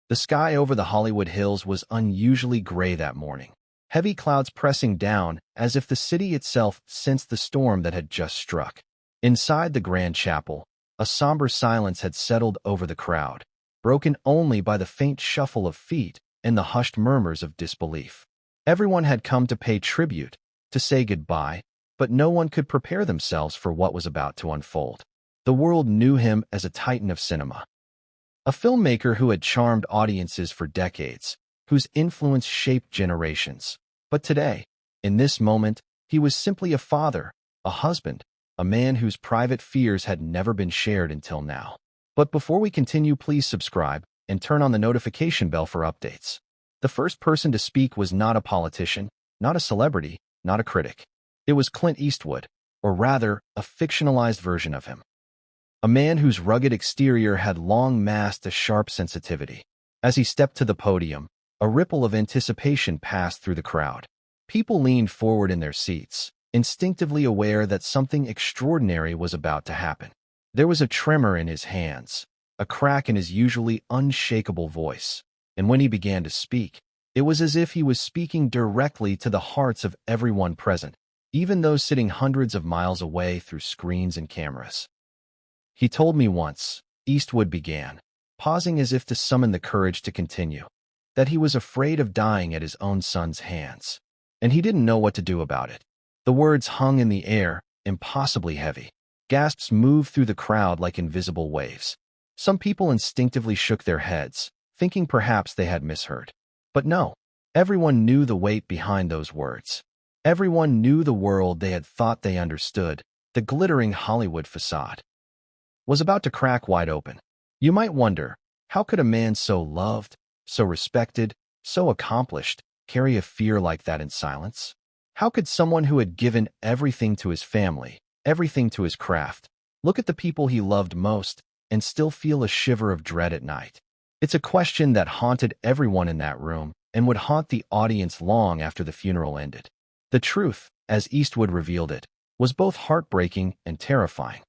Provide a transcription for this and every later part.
The sky over the Hollywood Hills was unusually gray that morning, heavy clouds pressing down as if the city itself sensed the storm that had just struck. Inside the grand chapel, a somber silence had settled over the crowd, broken only by the faint shuffle of feet and the hushed murmurs of disbelief. Everyone had come to pay tribute, to say goodbye, but no one could prepare themselves for what was about to unfold. The world knew him as a titan of cinema, a filmmaker who had charmed audiences for decades, whose influence shaped generations. But today, in this moment, he was simply a father, a husband, a man whose private fears had never been shared until now. But before we continue, please subscribe and turn on the notification bell for updates. The first person to speak was not a politician, not a celebrity, not a critic. It was Clint Eastwood, or rather, a fictionalized version of him. A man whose rugged exterior had long masked a sharp sensitivity. As he stepped to the podium, a ripple of anticipation passed through the crowd. People leaned forward in their seats, instinctively aware that something extraordinary was about to happen. There was a tremor in his hands, a crack in his usually unshakable voice, and when he began to speak, it was as if he was speaking directly to the hearts of everyone present, even those sitting hundreds of miles away through screens and cameras. "He told me once," Eastwood began, pausing as if to summon the courage to continue, "that he was afraid of dying at his own son's hands, and he didn't know what to do about it." The words hung in the air, impossibly heavy. Gasps moved through the crowd like invisible waves. Some people instinctively shook their heads, thinking perhaps they had misheard. But no, everyone knew the weight behind those words. Everyone knew the world they had thought they understood, the glittering Hollywood facade, was about to crack wide open. You might wonder, how could a man so loved, so respected, so accomplished, carry a fear like that in silence? How could someone who had given everything to his family, everything to his craft, look at the people he loved most, and still feel a shiver of dread at night? It's a question that haunted everyone in that room and would haunt the audience long after the funeral ended. The truth, as Eastwood revealed it, was both heartbreaking and terrifying.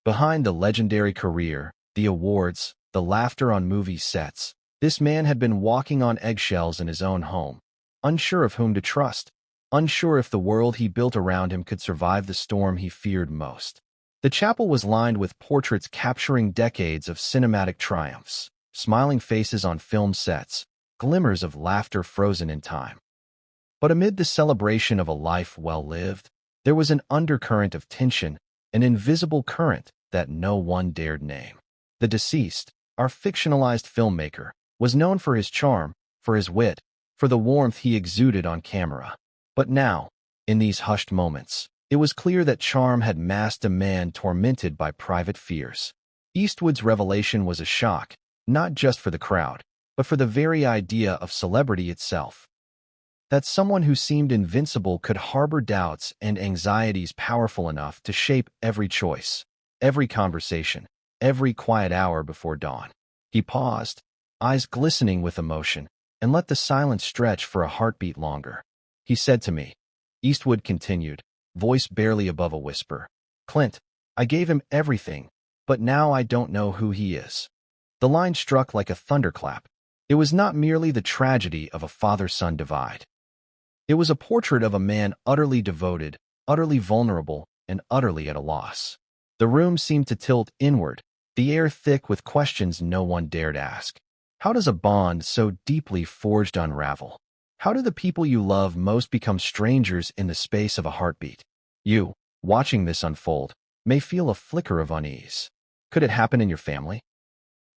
Behind the legendary career, the awards, the laughter on movie sets, this man had been walking on eggshells in his own home, unsure of whom to trust, unsure if the world he built around him could survive the storm he feared most. The chapel was lined with portraits capturing decades of cinematic triumphs, smiling faces on film sets, glimmers of laughter frozen in time. But amid the celebration of a life well lived, there was an undercurrent of tension, an invisible current that no one dared name. The deceased, our fictionalized filmmaker, was known for his charm, for his wit, for the warmth he exuded on camera. But now, in these hushed moments, it was clear that charm had masked a man tormented by private fears. Eastwood's revelation was a shock, not just for the crowd, but for the very idea of celebrity itself. That someone who seemed invincible could harbor doubts and anxieties powerful enough to shape every choice, every conversation, every quiet hour before dawn. He paused, eyes glistening with emotion, and let the silence stretch for a heartbeat longer. "He said to me," Eastwood continued, voice barely above a whisper, "Clint, I gave him everything, but now I don't know who he is." The line struck like a thunderclap. It was not merely the tragedy of a father-son divide. It was a portrait of a man utterly devoted, utterly vulnerable, and utterly at a loss. The room seemed to tilt inward, the air thick with questions no one dared ask. How does a bond so deeply forged unravel? How do the people you love most become strangers in the space of a heartbeat? You, watching this unfold, may feel a flicker of unease. Could it happen in your family?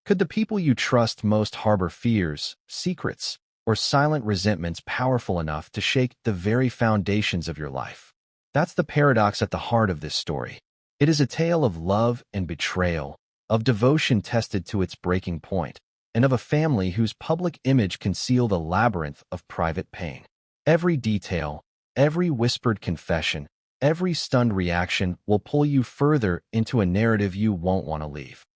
Could the people you trust most harbor fears, secrets, or silent resentments powerful enough to shake the very foundations of your life? That's the paradox at the heart of this story. It is a tale of love and betrayal, of devotion tested to its breaking point, and of a family whose public image concealed a labyrinth of private pain. Every detail, every whispered confession, every stunned reaction will pull you further into a narrative you won't want to leave.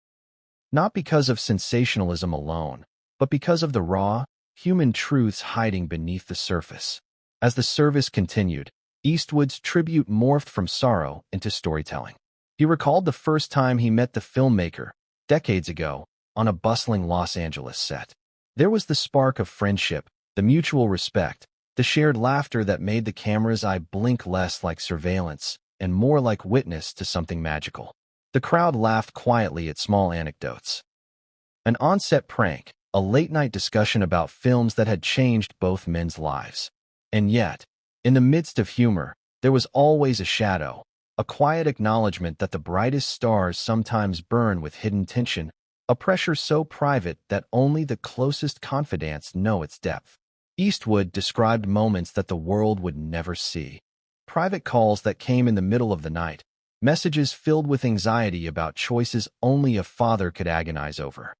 Not because of sensationalism alone, but because of the raw, human truths hiding beneath the surface. As the service continued, Eastwood's tribute morphed from sorrow into storytelling. He recalled the first time he met the filmmaker, decades ago, on a bustling Los Angeles set. There was the spark of friendship, the mutual respect, the shared laughter that made the camera's eye blink less like surveillance and more like witness to something magical. The crowd laughed quietly at small anecdotes. An on-set prank, a late-night discussion about films that had changed both men's lives. And yet, in the midst of humor, there was always a shadow, a quiet acknowledgement that the brightest stars sometimes burn with hidden tension, a pressure so private that only the closest confidants know its depth. Eastwood described moments that the world would never see. Private calls that came in the middle of the night, messages filled with anxiety about choices only a father could agonize over.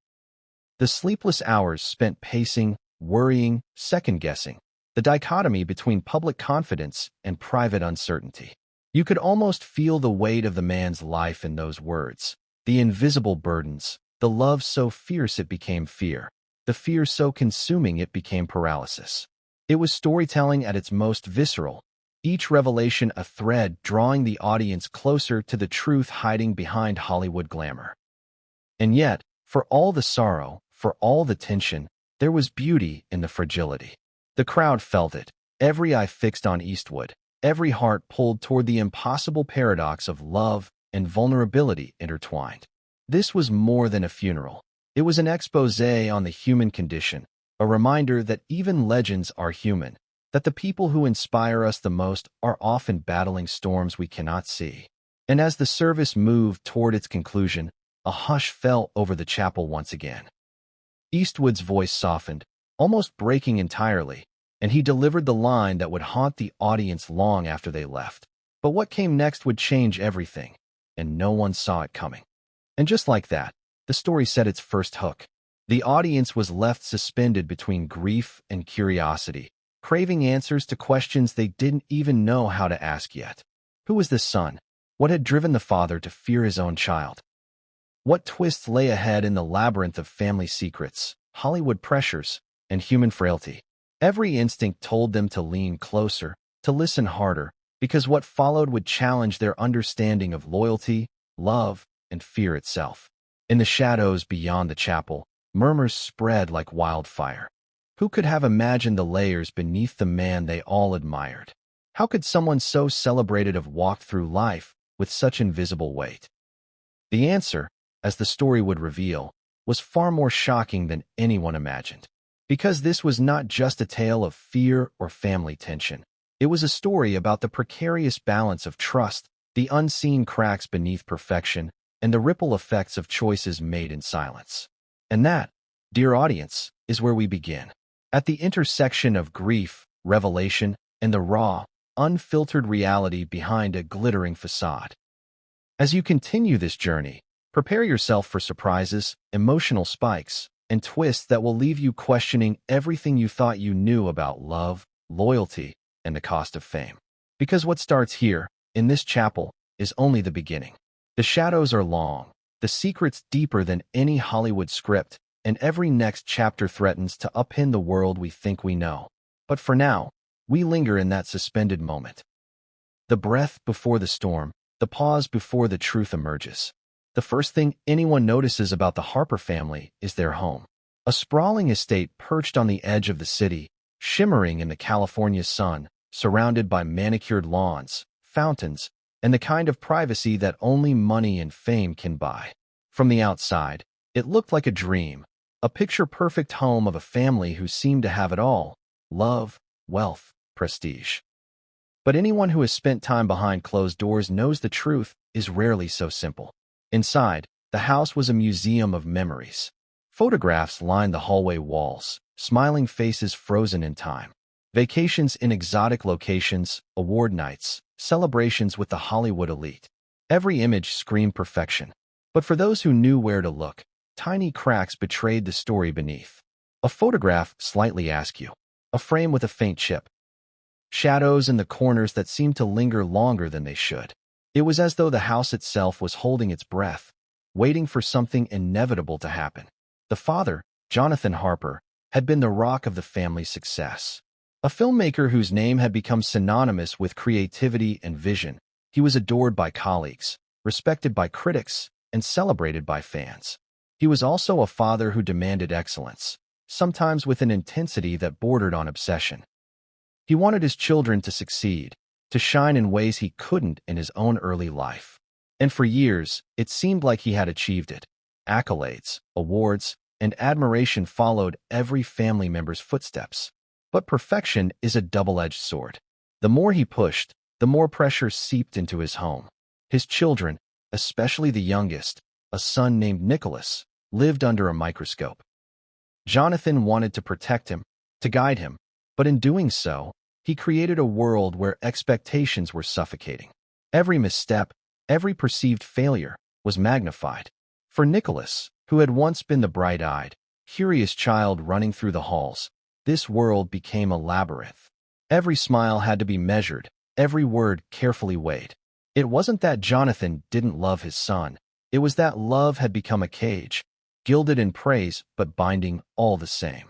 The sleepless hours spent pacing, worrying, second-guessing, the dichotomy between public confidence and private uncertainty. You could almost feel the weight of the man's life in those words, the invisible burdens, the love so fierce it became fear, the fear so consuming it became paralysis. It was storytelling at its most visceral, each revelation a thread drawing the audience closer to the truth hiding behind Hollywood glamour. And yet, for all the sorrow, for all the tension, there was beauty in the fragility. The crowd felt it, every eye fixed on Eastwood, every heart pulled toward the impossible paradox of love and vulnerability intertwined. This was more than a funeral. It was an exposé on the human condition, a reminder that even legends are human, that the people who inspire us the most are often battling storms we cannot see. And as the service moved toward its conclusion, a hush fell over the chapel once again. Eastwood's voice softened, almost breaking entirely, and he delivered the line that would haunt the audience long after they left. But what came next would change everything, and no one saw it coming. And just like that, the story set its first hook. The audience was left suspended between grief and curiosity, craving answers to questions they didn't even know how to ask yet. Who was the son? What had driven the father to fear his own child? What twists lay ahead in the labyrinth of family secrets, Hollywood pressures, and human frailty? Every instinct told them to lean closer, to listen harder, because what followed would challenge their understanding of loyalty, love, and fear itself. In the shadows beyond the chapel, murmurs spread like wildfire. Who could have imagined the layers beneath the man they all admired? How could someone so celebrated have walked through life with such invisible weight? The answer, as the story would reveal, was far more shocking than anyone imagined. Because this was not just a tale of fear or family tension. It was a story about the precarious balance of trust, the unseen cracks beneath perfection, and the ripple effects of choices made in silence. And that, dear audience, is where we begin. At the intersection of grief, revelation, and the raw, unfiltered reality behind a glittering facade. As you continue this journey, prepare yourself for surprises, emotional spikes, and twists that will leave you questioning everything you thought you knew about love, loyalty, and the cost of fame. Because what starts here, in this chapel, is only the beginning. The shadows are long, the secrets deeper than any Hollywood script, and every next chapter threatens to upend the world we think we know. But for now, we linger in that suspended moment. The breath before the storm, the pause before the truth emerges. The first thing anyone notices about the Harper family is their home. A sprawling estate perched on the edge of the city, shimmering in the California sun, surrounded by manicured lawns, fountains, and the kind of privacy that only money and fame can buy. From the outside, it looked like a dream, a picture-perfect home of a family who seemed to have it all: love, wealth, prestige. But anyone who has spent time behind closed doors knows the truth is rarely so simple. Inside, the house was a museum of memories. Photographs lined the hallway walls, smiling faces frozen in time. Vacations in exotic locations, award nights, celebrations with the Hollywood elite. Every image screamed perfection. But for those who knew where to look, tiny cracks betrayed the story beneath. A photograph slightly askew. A frame with a faint chip. Shadows in the corners that seemed to linger longer than they should. It was as though the house itself was holding its breath, waiting for something inevitable to happen. The father, Jonathan Harper, had been the rock of the family's success. A filmmaker whose name had become synonymous with creativity and vision, he was adored by colleagues, respected by critics, and celebrated by fans. He was also a father who demanded excellence, sometimes with an intensity that bordered on obsession. He wanted his children to succeed, to shine in ways he couldn't in his own early life. And for years, it seemed like he had achieved it. Accolades, awards, and admiration followed every family member's footsteps. But perfection is a double-edged sword. The more he pushed, the more pressure seeped into his home. His children, especially the youngest, a son named Nicholas, lived under a microscope. Jonathan wanted to protect him, to guide him, but in doing so, he created a world where expectations were suffocating. Every misstep, every perceived failure, was magnified. For Nicholas, who had once been the bright-eyed, curious child running through the halls, this world became a labyrinth. Every smile had to be measured, every word carefully weighed. It wasn't that Jonathan didn't love his son. It was that love had become a cage, gilded in praise but binding all the same.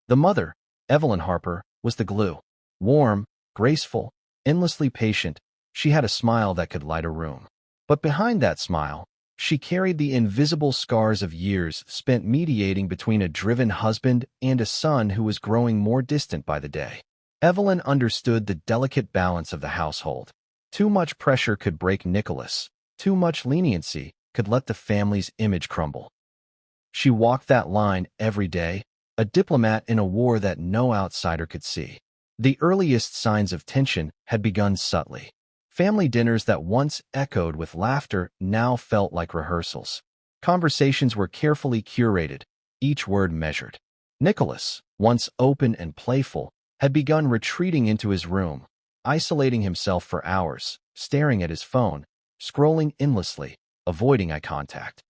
The mother, Evelyn Harper, was the glue. Warm, graceful, endlessly patient, she had a smile that could light a room. But behind that smile, she carried the invisible scars of years spent mediating between a driven husband and a son who was growing more distant by the day. Evelyn understood the delicate balance of the household. Too much pressure could break Nicholas. Too much leniency could let the family's image crumble. She walked that line every day, a diplomat in a war that no outsider could see. The earliest signs of tension had begun subtly. Family dinners that once echoed with laughter now felt like rehearsals. Conversations were carefully curated, each word measured. Nicholas, once open and playful, had begun retreating into his room, isolating himself for hours, staring at his phone, scrolling endlessly, avoiding eye contact.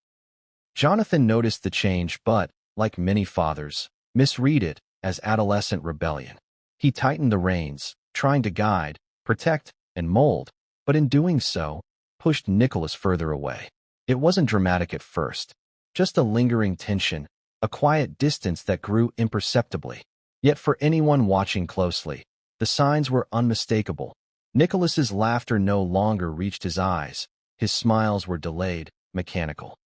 Jonathan noticed the change but, like many fathers, misread it as adolescent rebellion. He tightened the reins, trying to guide, protect, and mold, but in doing so, pushed Nicholas further away. It wasn't dramatic at first, just a lingering tension, a quiet distance that grew imperceptibly. Yet for anyone watching closely, the signs were unmistakable. Nicholas's laughter no longer reached his eyes. His smiles were delayed, mechanical.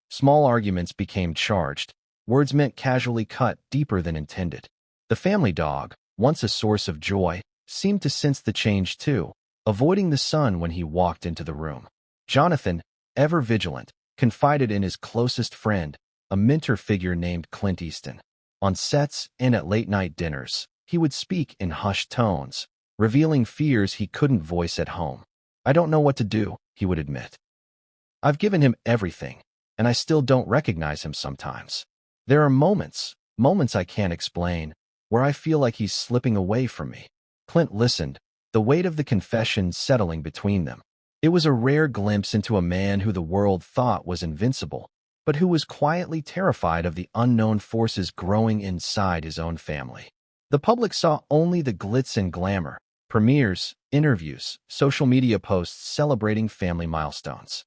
Small arguments became charged. Words meant casually cut deeper than intended. The family dog, once a source of joy, seemed to sense the change too, avoiding the son when he walked into the room. Jonathan, ever vigilant, confided in his closest friend, a mentor figure named Clint Eastwood. On sets and at late-night dinners, he would speak in hushed tones, revealing fears he couldn't voice at home. "I don't know what to do," he would admit. "I've given him everything, and I still don't recognize him sometimes. There are moments I can't explain, where I feel like he's slipping away from me." Clint listened, the weight of the confession settling between them. It was a rare glimpse into a man who the world thought was invincible, but who was quietly terrified of the unknown forces growing inside his own family. The public saw only the glitz and glamour, premieres, interviews, social media posts celebrating family milestones.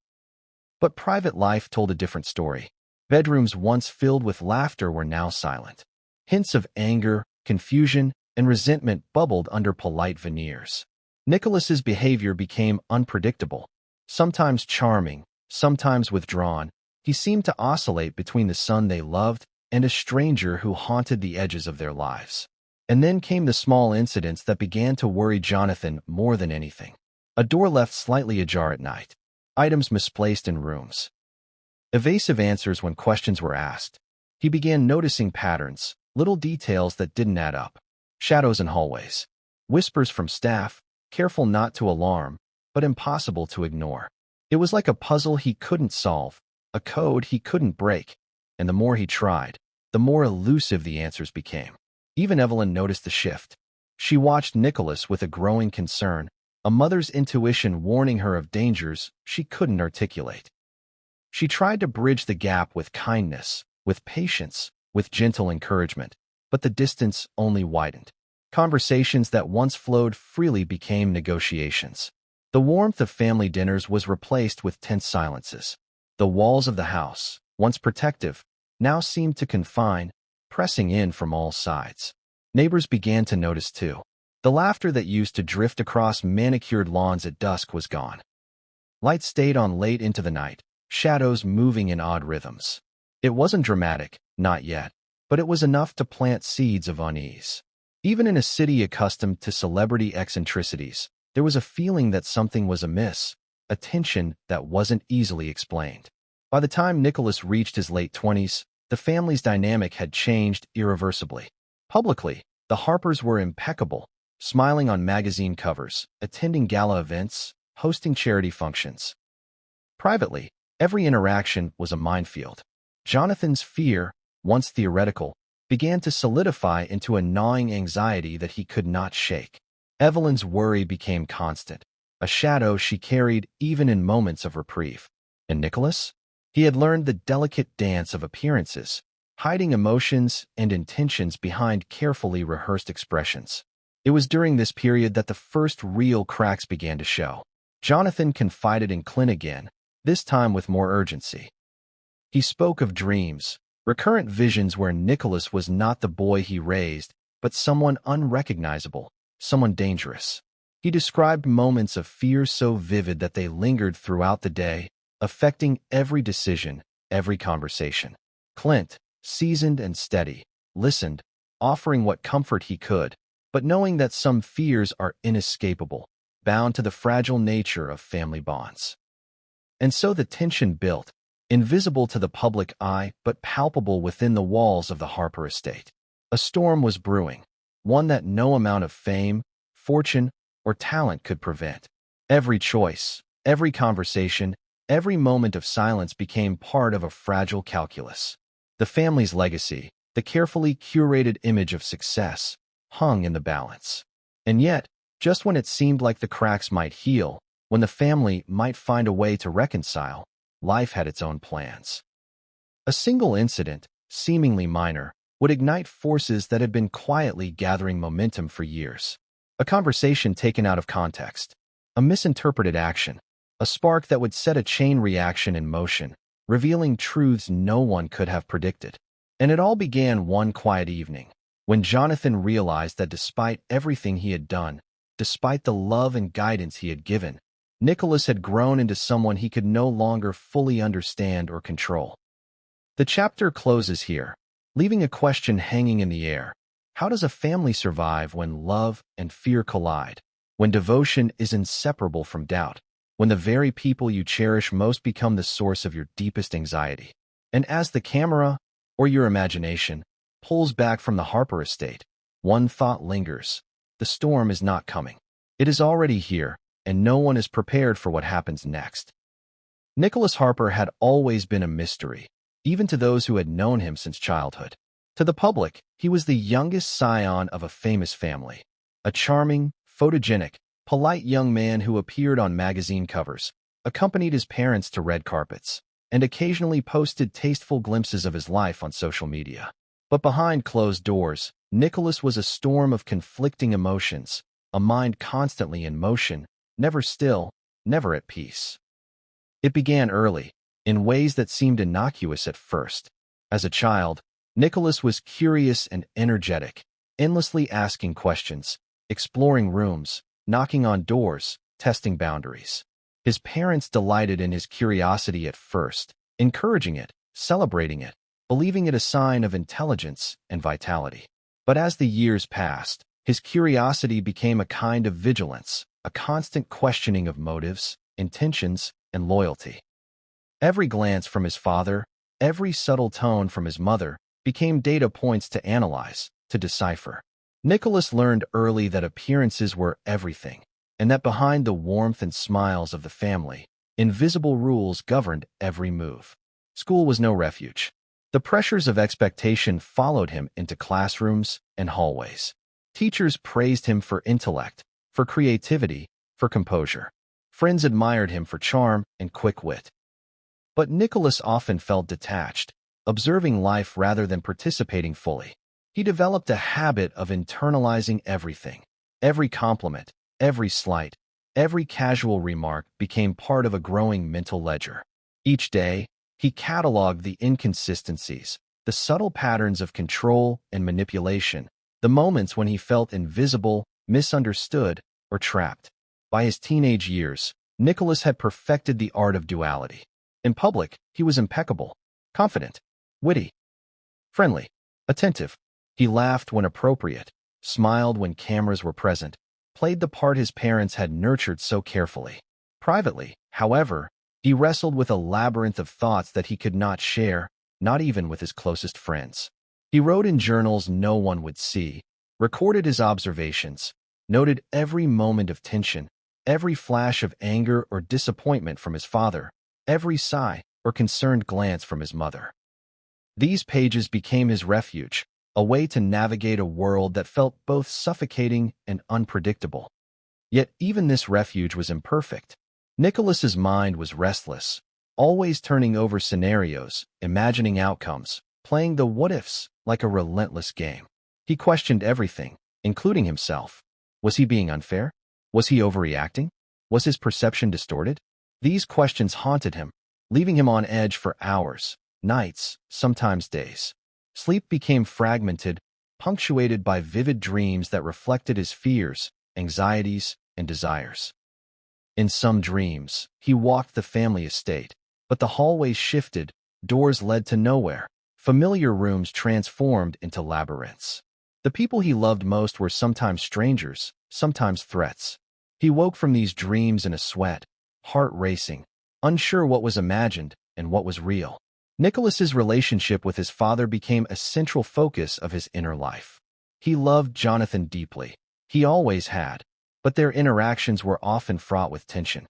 But private life told a different story. Bedrooms once filled with laughter were now silent. Hints of anger, confusion, and resentment bubbled under polite veneers. Nicholas's behavior became unpredictable, sometimes charming, sometimes withdrawn. He seemed to oscillate between the son they loved and a stranger who haunted the edges of their lives. And then came the small incidents that began to worry Jonathan more than anything. A door left slightly ajar at night. Items misplaced in rooms. Evasive answers when questions were asked. He began noticing patterns, little details that didn't add up. Shadows in hallways. Whispers from staff, careful not to alarm, but impossible to ignore. It was like a puzzle he couldn't solve, a code he couldn't break, and the more he tried, the more elusive the answers became. Even Evelyn noticed the shift. She watched Nicholas with a growing concern, a mother's intuition warning her of dangers she couldn't articulate. She tried to bridge the gap with kindness, with patience, with gentle encouragement, but the distance only widened. Conversations that once flowed freely became negotiations. The warmth of family dinners was replaced with tense silences. The walls of the house, once protective, now seemed to confine, pressing in from all sides. Neighbors began to notice too. The laughter that used to drift across manicured lawns at dusk was gone. Lights stayed on late into the night, shadows moving in odd rhythms. It wasn't dramatic, not yet, but it was enough to plant seeds of unease. Even in a city accustomed to celebrity eccentricities, there was a feeling that something was amiss, a tension that wasn't easily explained. By the time Nicholas reached his late 20s, the family's dynamic had changed irreversibly. Publicly, the Harpers were impeccable, smiling on magazine covers, attending gala events, hosting charity functions. Privately, every interaction was a minefield. Jonathan's fear, once theoretical, began to solidify into a gnawing anxiety that he could not shake. Evelyn's worry became constant, a shadow she carried even in moments of reprieve. And Nicholas? He had learned the delicate dance of appearances, hiding emotions and intentions behind carefully rehearsed expressions. It was during this period that the first real cracks began to show. Jonathan confided in Clint again, this time with more urgency. He spoke of dreams, recurrent visions where Nicholas was not the boy he raised, but someone unrecognizable, someone dangerous. He described moments of fear so vivid that they lingered throughout the day, affecting every decision, every conversation. Clint, seasoned and steady, listened, offering what comfort he could, but knowing that some fears are inescapable, bound to the fragile nature of family bonds. And so the tension built, invisible to the public eye but palpable within the walls of the Harper estate. A storm was brewing, one that no amount of fame, fortune, or talent could prevent. Every choice, every conversation, every moment of silence became part of a fragile calculus. The family's legacy, the carefully curated image of success, hung in the balance. And yet, just when it seemed like the cracks might heal, when the family might find a way to reconcile, life had its own plans. A single incident, seemingly minor, would ignite forces that had been quietly gathering momentum for years. A conversation taken out of context, a misinterpreted action, a spark that would set a chain reaction in motion, revealing truths no one could have predicted. And it all began one quiet evening, when Jonathan realized that despite everything he had done, despite the love and guidance he had given, Nicholas had grown into someone he could no longer fully understand or control. The chapter closes here, leaving a question hanging in the air. How does a family survive when love and fear collide, when devotion is inseparable from doubt, when the very people you cherish most become the source of your deepest anxiety? And as the camera, or your imagination, pulls back from the Harper estate, one thought lingers. The storm is not coming. It is already here, and no one is prepared for what happens next. Nicholas Harper had always been a mystery, even to those who had known him since childhood. To the public, he was the youngest scion of a famous family, a charming, photogenic, polite young man who appeared on magazine covers, accompanied his parents to red carpets, and occasionally posted tasteful glimpses of his life on social media. But behind closed doors, Nicholas was a storm of conflicting emotions, a mind constantly in motion, never still, never at peace. It began early, in ways that seemed innocuous at first. As a child, Nicholas was curious and energetic, endlessly asking questions, exploring rooms, knocking on doors, testing boundaries. His parents delighted in his curiosity at first, encouraging it, celebrating it, believing it a sign of intelligence and vitality. But as the years passed, his curiosity became a kind of vigilance, a constant questioning of motives, intentions, and loyalty. Every glance from his father, every subtle tone from his mother, became data points to analyze, to decipher. Nicholas learned early that appearances were everything, and that behind the warmth and smiles of the family, invisible rules governed every move. School was no refuge. The pressures of expectation followed him into classrooms and hallways. Teachers praised him for intellect, for creativity, for composure. Friends admired him for charm and quick wit. But Nicholas often felt detached, observing life rather than participating fully. He developed a habit of internalizing everything. Every compliment, every slight, every casual remark became part of a growing mental ledger. Each day, he cataloged the inconsistencies, the subtle patterns of control and manipulation, the moments when he felt invisible, misunderstood, or trapped. By his teenage years, Nicholas had perfected the art of duality. In public, he was impeccable, confident, witty, friendly. Attentive. He laughed when appropriate, smiled when cameras were present, played the part his parents had nurtured so carefully. Privately, however, he wrestled with a labyrinth of thoughts that he could not share, not even with his closest friends. He wrote in journals no one would see, recorded his observations, noted every moment of tension, every flash of anger or disappointment from his father, every sigh or concerned glance from his mother. These pages became his refuge, a way to navigate a world that felt both suffocating and unpredictable. Yet even this refuge was imperfect. Nicholas's mind was restless, always turning over scenarios, imagining outcomes, playing the what-ifs like a relentless game. He questioned everything, including himself. Was he being unfair? Was he overreacting? Was his perception distorted? These questions haunted him, leaving him on edge for hours, nights, sometimes days. Sleep became fragmented, punctuated by vivid dreams that reflected his fears, anxieties, and desires. In some dreams, he walked the family estate, but the hallways shifted, doors led to nowhere, familiar rooms transformed into labyrinths. The people he loved most were sometimes strangers, sometimes threats. He woke from these dreams in a sweat, heart racing, unsure what was imagined and what was real. Nicholas's relationship with his father became a central focus of his inner life. He loved Jonathan deeply. He always had, but their interactions were often fraught with tension.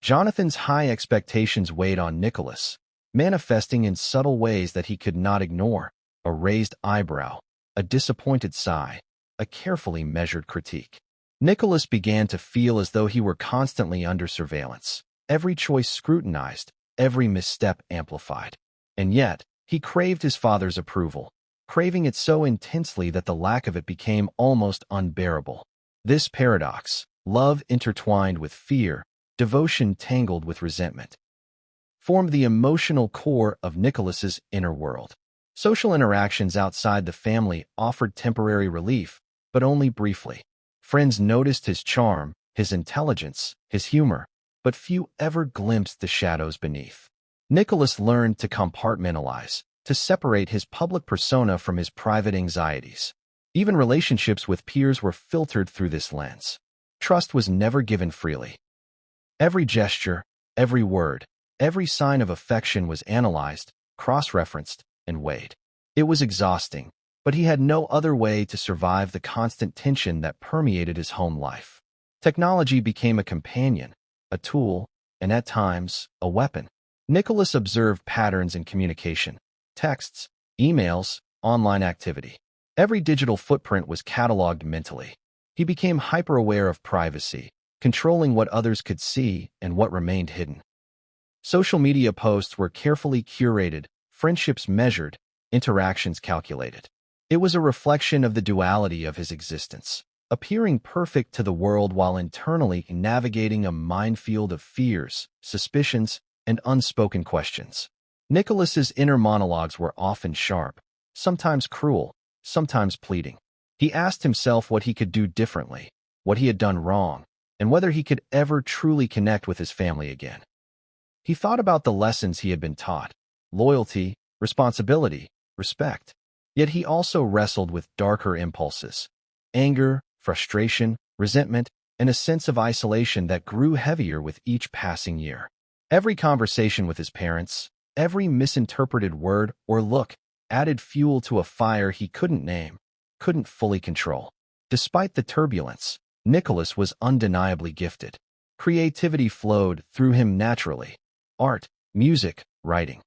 Jonathan's high expectations weighed on Nicholas, manifesting in subtle ways that he could not ignore: a raised eyebrow, a disappointed sigh, a carefully measured critique. Nicholas began to feel as though he were constantly under surveillance, every choice scrutinized, every misstep amplified. And yet, he craved his father's approval, craving it so intensely that the lack of it became almost unbearable. This paradox, love intertwined with fear, devotion tangled with resentment, formed the emotional core of Nicholas's inner world. Social interactions outside the family offered temporary relief, but only briefly. Friends noticed his charm, his intelligence, his humor, but few ever glimpsed the shadows beneath. Nicholas learned to compartmentalize, to separate his public persona from his private anxieties. Even relationships with peers were filtered through this lens. Trust was never given freely. Every gesture, every word, every sign of affection was analyzed, cross-referenced, and weighed. It was exhausting, but he had no other way to survive the constant tension that permeated his home life. Technology became a companion, a tool, and at times, a weapon. Nicholas observed patterns in communication: texts, emails, online activity. Every digital footprint was cataloged mentally. He became hyper-aware of privacy, controlling what others could see and what remained hidden. Social media posts were carefully curated, friendships measured, interactions calculated. It was a reflection of the duality of his existence, appearing perfect to the world while internally navigating a minefield of fears, suspicions, and unspoken questions. Nicholas's inner monologues were often sharp, sometimes cruel, sometimes pleading. He asked himself what he could do differently, what he had done wrong, and whether he could ever truly connect with his family again. He thought about the lessons he had been taught: loyalty, responsibility, respect. Yet he also wrestled with darker impulses: anger, frustration, resentment, and a sense of isolation that grew heavier with each passing year. Every conversation with his parents, every misinterpreted word or look, added fuel to a fire he couldn't name, couldn't fully control. Despite the turbulence, Nicholas was undeniably gifted. Creativity flowed through him naturally: art, music, writing.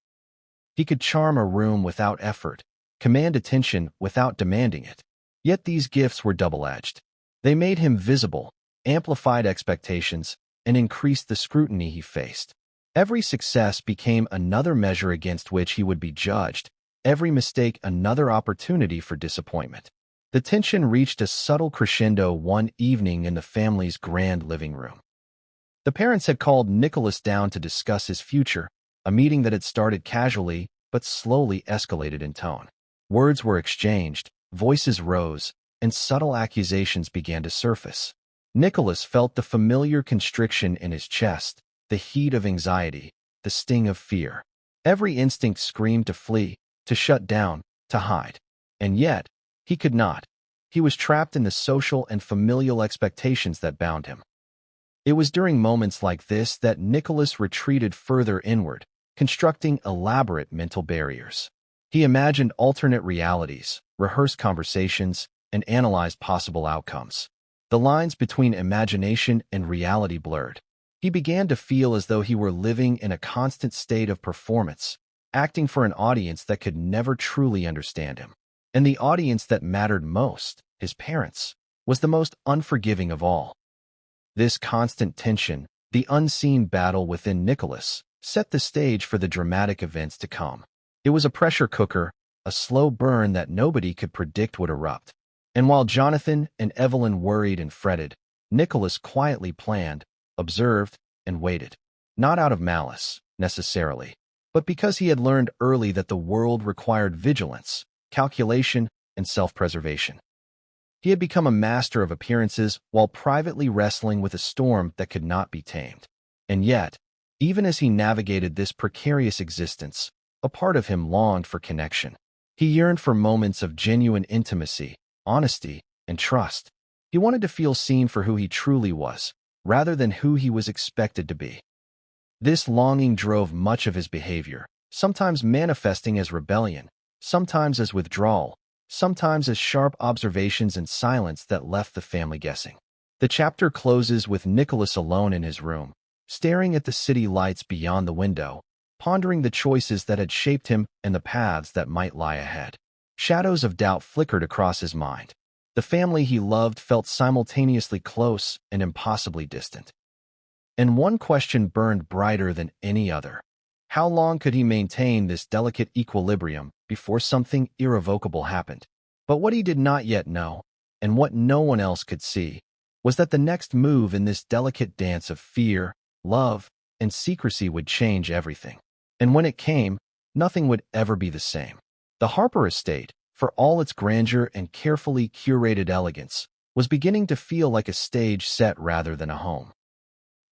He could charm a room without effort, command attention without demanding it. Yet these gifts were double-edged. They made him visible, amplified expectations, and increased the scrutiny he faced. Every success became another measure against which he would be judged, every mistake another opportunity for disappointment. The tension reached a subtle crescendo one evening in the family's grand living room. The parents had called Nicholas down to discuss his future, a meeting that had started casually but slowly escalated in tone. Words were exchanged, voices rose, and subtle accusations began to surface. Nicholas felt the familiar constriction in his chest, the heat of anxiety, the sting of fear. Every instinct screamed to flee, to shut down, to hide. And yet, he could not. He was trapped in the social and familial expectations that bound him. It was during moments like this that Nicholas retreated further inward, constructing elaborate mental barriers. He imagined alternate realities, rehearsed conversations, and analyzed possible outcomes. The lines between imagination and reality blurred. He began to feel as though he were living in a constant state of performance, acting for an audience that could never truly understand him. And the audience that mattered most, his parents, was the most unforgiving of all. This constant tension, the unseen battle within Nicholas, set the stage for the dramatic events to come. It was a pressure cooker, a slow burn that nobody could predict would erupt. And while Jonathan and Evelyn worried and fretted, Nicholas quietly planned, observed, and waited. Not out of malice, necessarily, but because he had learned early that the world required vigilance, calculation, and self-preservation. He had become a master of appearances while privately wrestling with a storm that could not be tamed. And yet, even as he navigated this precarious existence, a part of him longed for connection. He yearned for moments of genuine intimacy, honesty, and trust. He wanted to feel seen for who he truly was, rather than who he was expected to be. This longing drove much of his behavior, sometimes manifesting as rebellion, sometimes as withdrawal, sometimes as sharp observations and silence that left the family guessing. The chapter closes with Nicholas alone in his room, staring at the city lights beyond the window, pondering the choices that had shaped him and the paths that might lie ahead. Shadows of doubt flickered across his mind. The family he loved felt simultaneously close and impossibly distant. And one question burned brighter than any other. How long could he maintain this delicate equilibrium before something irrevocable happened? But what he did not yet know, and what no one else could see, was that the next move in this delicate dance of fear, love, and secrecy would change everything. And when it came, nothing would ever be the same. The Harper estate, for all its grandeur and carefully curated elegance, was beginning to feel like a stage set rather than a home.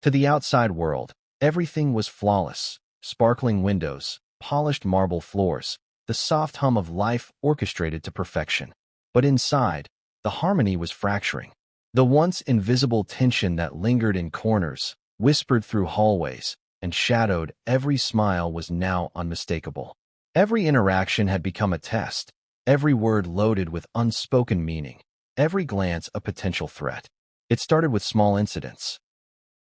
To the outside world, everything was flawless. Sparkling windows, polished marble floors, the soft hum of life orchestrated to perfection. But inside, the harmony was fracturing. The once invisible tension that lingered in corners, whispered through hallways, and shadowed every smile was now unmistakable. Every interaction had become a test, every word loaded with unspoken meaning, every glance a potential threat. It started with small incidents.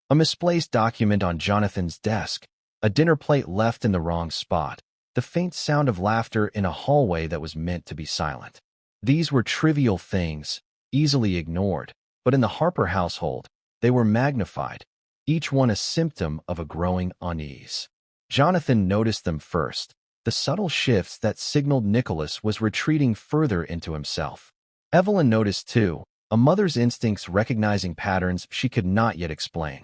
A misplaced document on Jonathan's desk, a dinner plate left in the wrong spot, the faint sound of laughter in a hallway that was meant to be silent. These were trivial things, easily ignored, but in the Harper household, they were magnified, each one a symptom of a growing unease. Jonathan noticed them first, the subtle shifts that signaled Nicholas was retreating further into himself. Evelyn noticed too, a mother's instincts recognizing patterns she could not yet explain.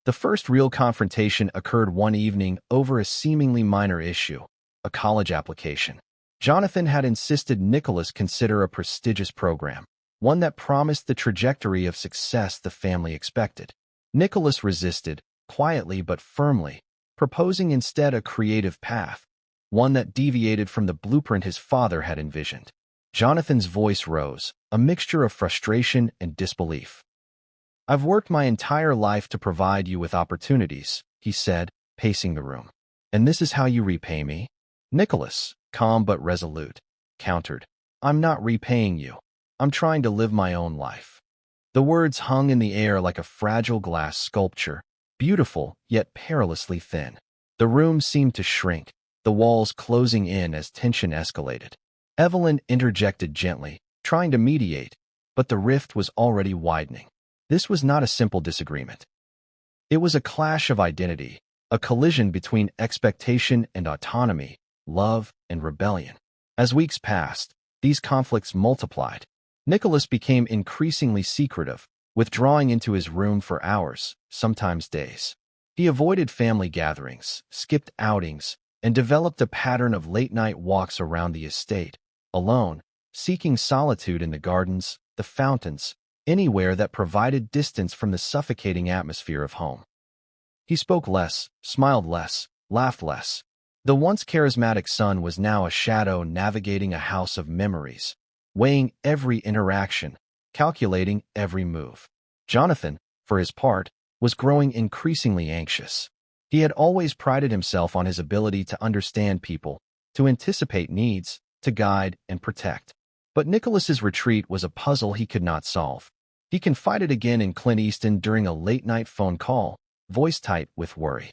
The first real confrontation occurred one evening over a seemingly minor issue, a college application. Jonathan had insisted Nicholas consider a prestigious program, one that promised the trajectory of success the family expected. Nicholas resisted, quietly but firmly, proposing instead a creative path, one that deviated from the blueprint his father had envisioned. Jonathan's voice rose, a mixture of frustration and disbelief. "I've worked my entire life to provide you with opportunities," he said, pacing the room. "And this is how you repay me?" Nicholas, calm but resolute, countered, "I'm not repaying you. I'm trying to live my own life." The words hung in the air like a fragile glass sculpture, beautiful yet perilously thin. The room seemed to shrink, the walls closing in as tension escalated. Evelyn interjected gently, trying to mediate, but the rift was already widening. This was not a simple disagreement. It was a clash of identity, a collision between expectation and autonomy, love and rebellion. As weeks passed, these conflicts multiplied. Nicholas became increasingly secretive, withdrawing into his room for hours, sometimes days. He avoided family gatherings, skipped outings, and developed a pattern of late-night walks around the estate, alone, seeking solitude in the gardens, the fountains, anywhere that provided distance from the suffocating atmosphere of home. He spoke less, smiled less, laughed less, The once charismatic son was now a shadow navigating a house of memories, weighing every interaction, calculating every move. Jonathan, for his part, was growing increasingly anxious. He had always prided himself on his ability to understand people, to anticipate needs, to guide and protect. But Nicholas's retreat was a puzzle he could not solve. He confided again in Clint Eastwood during a late-night phone call, voice tight with worry.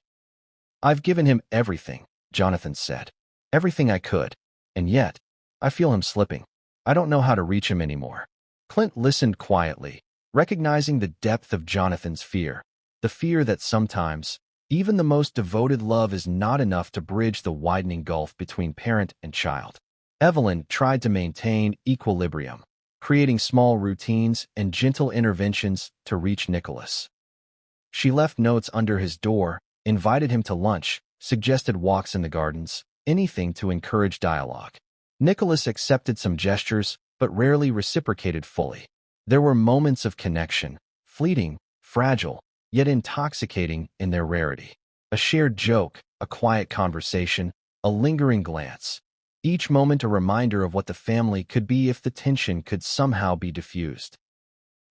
"I've given him everything," Jonathan said. "Everything I could. And yet, I feel him slipping. I don't know how to reach him anymore." Clint listened quietly, recognizing the depth of Jonathan's fear, the fear that sometimes, even the most devoted love is not enough to bridge the widening gulf between parent and child. Evelyn tried to maintain equilibrium, creating small routines and gentle interventions to reach Nicholas. She left notes under his door, invited him to lunch, suggested walks in the gardens, anything to encourage dialogue. Nicholas accepted some gestures, but rarely reciprocated fully. There were moments of connection, fleeting, fragile, yet intoxicating in their rarity. A shared joke, a quiet conversation, a lingering glance. Each moment a reminder of what the family could be if the tension could somehow be diffused.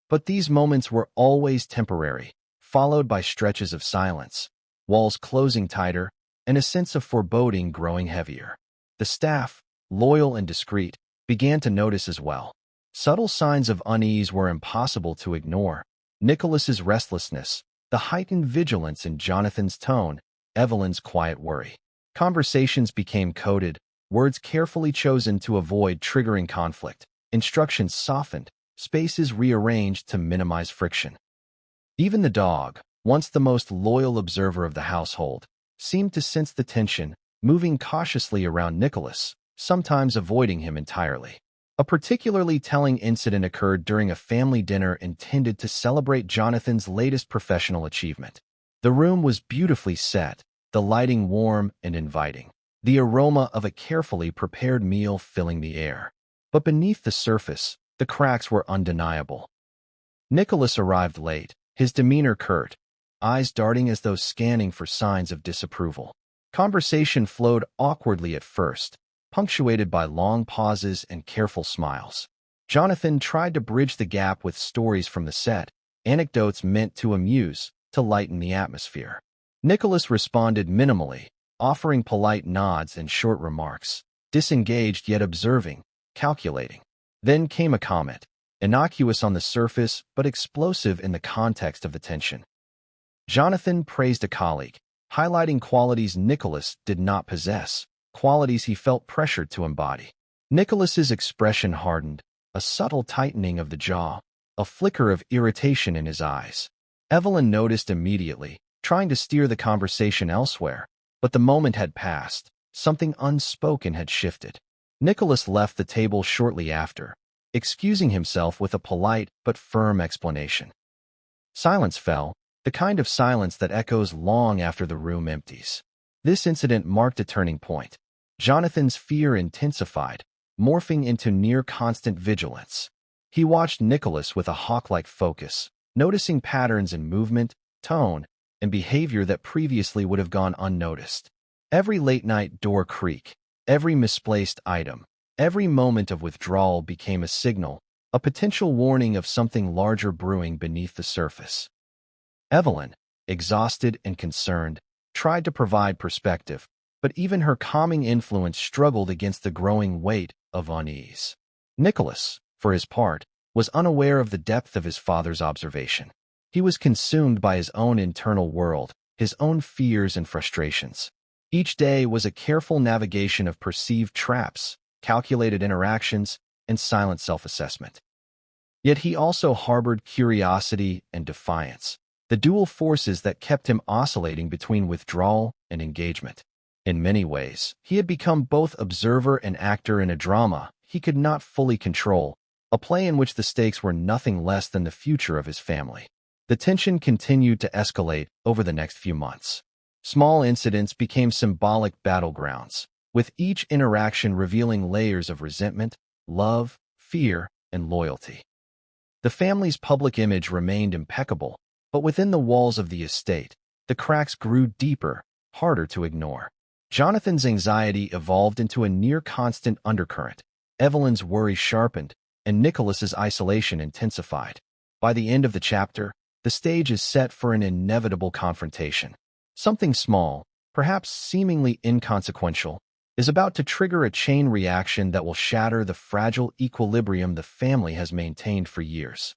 But these moments were always temporary, followed by stretches of silence, walls closing tighter, and a sense of foreboding growing heavier. The staff, loyal and discreet, began to notice as well. Subtle signs of unease were impossible to ignore. Nicholas's restlessness, the heightened vigilance in Jonathan's tone, Evelyn's quiet worry. Conversations became coded, words carefully chosen to avoid triggering conflict, instructions softened, spaces rearranged to minimize friction. Even the dog, once the most loyal observer of the household, seemed to sense the tension, moving cautiously around Nicholas, sometimes avoiding him entirely. A particularly telling incident occurred during a family dinner intended to celebrate Jonathan's latest professional achievement. The room was beautifully set, the lighting warm and inviting, the aroma of a carefully prepared meal filling the air. But beneath the surface, the cracks were undeniable. Nicholas arrived late, his demeanor curt, eyes darting as though scanning for signs of disapproval. Conversation flowed awkwardly at first, punctuated by long pauses and careful smiles. Jonathan tried to bridge the gap with stories from the set, anecdotes meant to amuse, to lighten the atmosphere. Nicholas responded minimally, offering polite nods and short remarks, disengaged yet observing, calculating. Then came a comment, innocuous on the surface but explosive in the context of the tension. Jonathan praised a colleague, highlighting qualities Nicholas did not possess, qualities he felt pressured to embody. Nicholas's expression hardened, a subtle tightening of the jaw, a flicker of irritation in his eyes. Evelyn noticed immediately, trying to steer the conversation elsewhere, but the moment had passed, something unspoken had shifted. Nicholas left the table shortly after, excusing himself with a polite but firm explanation. Silence fell, the kind of silence that echoes long after the room empties. This incident marked a turning point. Jonathan's fear intensified, morphing into near-constant vigilance. He watched Nicholas with a hawk-like focus, noticing patterns in movement, tone, and behavior that previously would have gone unnoticed. Every late-night door creak, every misplaced item, every moment of withdrawal became a signal, a potential warning of something larger brewing beneath the surface. Evelyn, exhausted and concerned, tried to provide perspective, but even her calming influence struggled against the growing weight of unease. Nicholas, for his part, was unaware of the depth of his father's observation. He was consumed by his own internal world, his own fears and frustrations. Each day was a careful navigation of perceived traps, calculated interactions, and silent self-assessment. Yet he also harbored curiosity and defiance, the dual forces that kept him oscillating between withdrawal and engagement. In many ways, he had become both observer and actor in a drama he could not fully control, a play in which the stakes were nothing less than the future of his family. The tension continued to escalate over the next few months. Small incidents became symbolic battlegrounds, with each interaction revealing layers of resentment, love, fear, and loyalty. The family's public image remained impeccable, but within the walls of the estate, the cracks grew deeper, harder to ignore. Jonathan's anxiety evolved into a near-constant undercurrent. Evelyn's worry sharpened, and Nicholas's isolation intensified. By the end of the chapter, the stage is set for an inevitable confrontation. Something small, perhaps seemingly inconsequential, is about to trigger a chain reaction that will shatter the fragile equilibrium the family has maintained for years.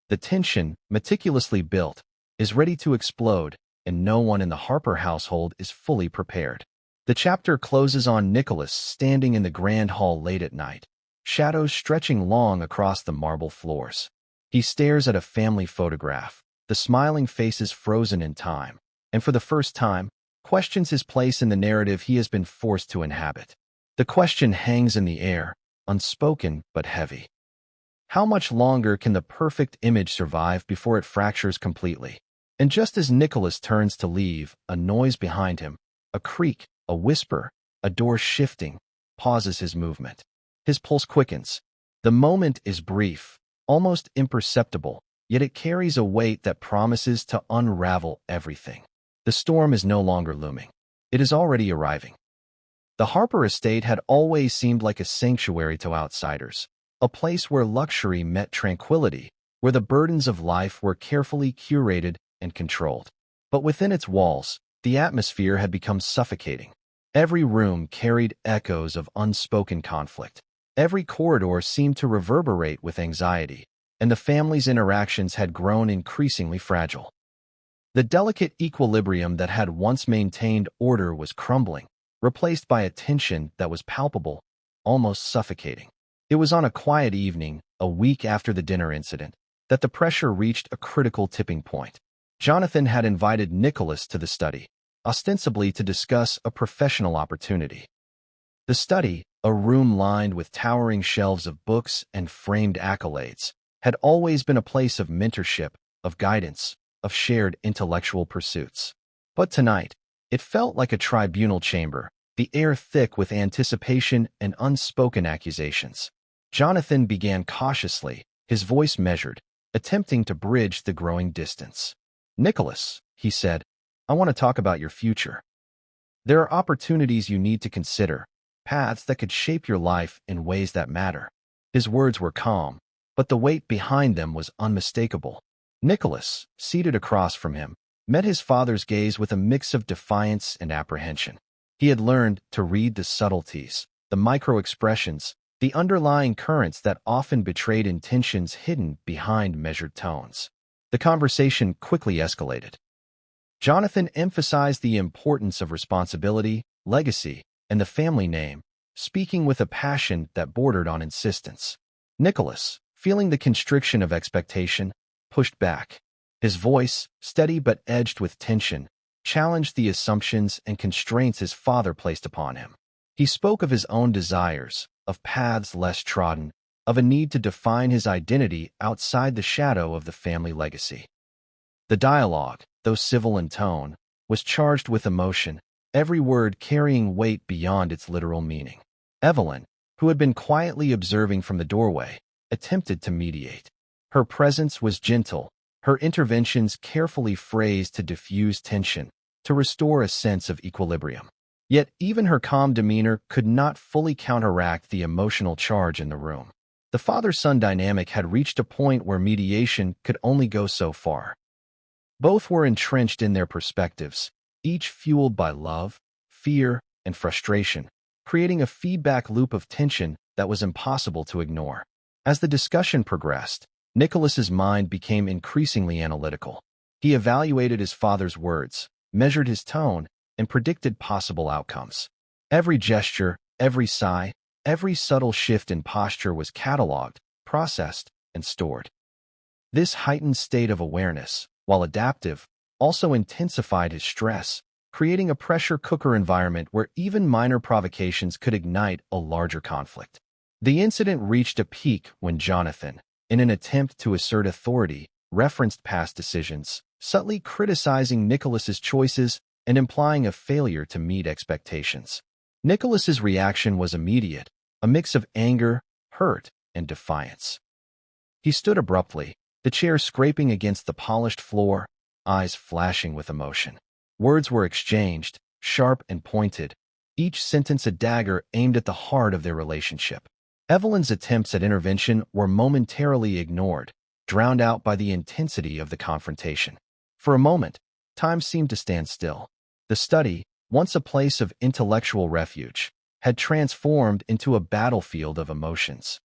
The tension, meticulously built, is ready to explode, and no one in the Harper household is fully prepared. The chapter closes on Nicholas standing in the grand hall late at night, shadows stretching long across the marble floors. He stares at a family photograph, the smiling faces frozen in time, and for the first time, questions his place in the narrative he has been forced to inhabit. The question hangs in the air, unspoken but heavy. How much longer can the perfect image survive before it fractures completely? And just as Nicholas turns to leave, a noise behind him, a creak, a whisper, a door shifting, pauses his movement. His pulse quickens. The moment is brief, almost imperceptible, yet it carries a weight that promises to unravel everything. The storm is no longer looming. It is already arriving. The Harper estate had always seemed like a sanctuary to outsiders, a place where luxury met tranquility, where the burdens of life were carefully curated and controlled. But within its walls, the atmosphere had become suffocating. Every room carried echoes of unspoken conflict. Every corridor seemed to reverberate with anxiety, and the family's interactions had grown increasingly fragile. The delicate equilibrium that had once maintained order was crumbling, replaced by a tension that was palpable, almost suffocating. It was on a quiet evening, a week after the dinner incident, that the pressure reached a critical tipping point. Jonathan had invited Nicholas to the study, ostensibly to discuss a professional opportunity. The study, a room lined with towering shelves of books and framed accolades, had always been a place of mentorship, of guidance, of shared intellectual pursuits. But tonight, it felt like a tribunal chamber, the air thick with anticipation and unspoken accusations. Jonathan began cautiously, his voice measured, attempting to bridge the growing distance. "Nicholas," he said, "I want to talk about your future. There are opportunities you need to consider, paths that could shape your life in ways that matter." His words were calm, but the weight behind them was unmistakable. Nicholas, seated across from him, met his father's gaze with a mix of defiance and apprehension. He had learned to read the subtleties, the micro-expressions, the underlying currents that often betrayed intentions hidden behind measured tones. The conversation quickly escalated. Jonathan emphasized the importance of responsibility, legacy, and the family name, speaking with a passion that bordered on insistence. Nicholas, feeling the constriction of expectation, pushed back. His voice, steady but edged with tension, challenged the assumptions and constraints his father placed upon him. He spoke of his own desires, of paths less trodden, of a need to define his identity outside the shadow of the family legacy. The dialogue, though civil in tone, was charged with emotion, every word carrying weight beyond its literal meaning. Evelyn, who had been quietly observing from the doorway, attempted to mediate. Her presence was gentle, her interventions carefully phrased to diffuse tension, to restore a sense of equilibrium. Yet even her calm demeanor could not fully counteract the emotional charge in the room. The father-son dynamic had reached a point where mediation could only go so far. Both were entrenched in their perspectives, each fueled by love, fear, and frustration, creating a feedback loop of tension that was impossible to ignore. As the discussion progressed, Nicholas's mind became increasingly analytical. He evaluated his father's words, measured his tone, and predicted possible outcomes. Every gesture, every sigh, every subtle shift in posture was cataloged, processed, and stored. This heightened state of awareness, while adaptive, also intensified his stress, creating a pressure cooker environment where even minor provocations could ignite a larger conflict. The incident reached a peak when Jonathan, in an attempt to assert authority, referenced past decisions, subtly criticizing Nicholas's choices and implying a failure to meet expectations. Nicholas's reaction was immediate, a mix of anger, hurt, and defiance. He stood abruptly, the chair scraping against the polished floor, eyes flashing with emotion. Words were exchanged, sharp and pointed, each sentence a dagger aimed at the heart of their relationship. Evelyn's attempts at intervention were momentarily ignored, drowned out by the intensity of the confrontation. For a moment, time seemed to stand still. The study, once a place of intellectual refuge, had transformed into a battlefield of emotions.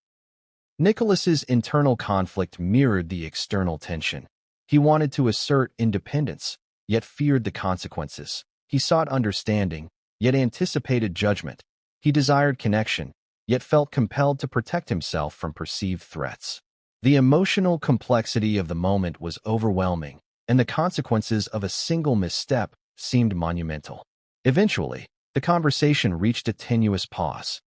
Nicholas's internal conflict mirrored the external tension. He wanted to assert independence, yet feared the consequences. He sought understanding, yet anticipated judgment. He desired connection, yet felt compelled to protect himself from perceived threats. The emotional complexity of the moment was overwhelming, and the consequences of a single misstep seemed monumental. Eventually, the conversation reached a tenuous pause.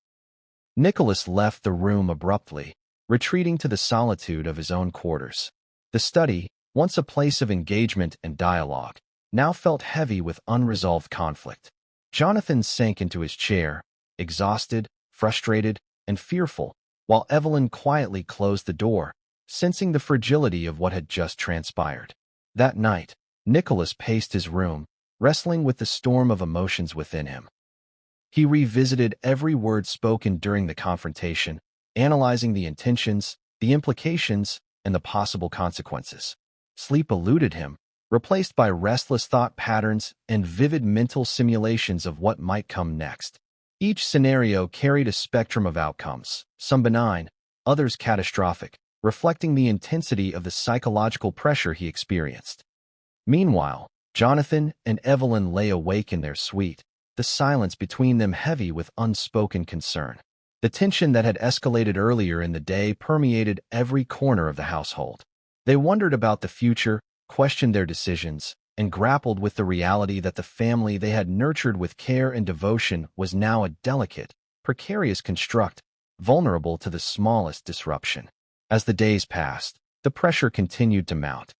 Nicholas left the room abruptly, retreating to the solitude of his own quarters. The study, once a place of engagement and dialogue, now felt heavy with unresolved conflict. Jonathan sank into his chair, exhausted, frustrated, and fearful, while Evelyn quietly closed the door, sensing the fragility of what had just transpired. That night, Nicholas paced his room, wrestling with the storm of emotions within him. He revisited every word spoken during the confrontation, analyzing the intentions, the implications, and the possible consequences. Sleep eluded him, replaced by restless thought patterns and vivid mental simulations of what might come next. Each scenario carried a spectrum of outcomes, some benign, others catastrophic, reflecting the intensity of the psychological pressure he experienced. Meanwhile, Jonathan and Evelyn lay awake in their suite, the silence between them heavy with unspoken concern. The tension that had escalated earlier in the day permeated every corner of the household. They wondered about the future, questioned their decisions, and grappled with the reality that the family they had nurtured with care and devotion was now a delicate, precarious construct, vulnerable to the smallest disruption. As the days passed, the pressure continued to mount.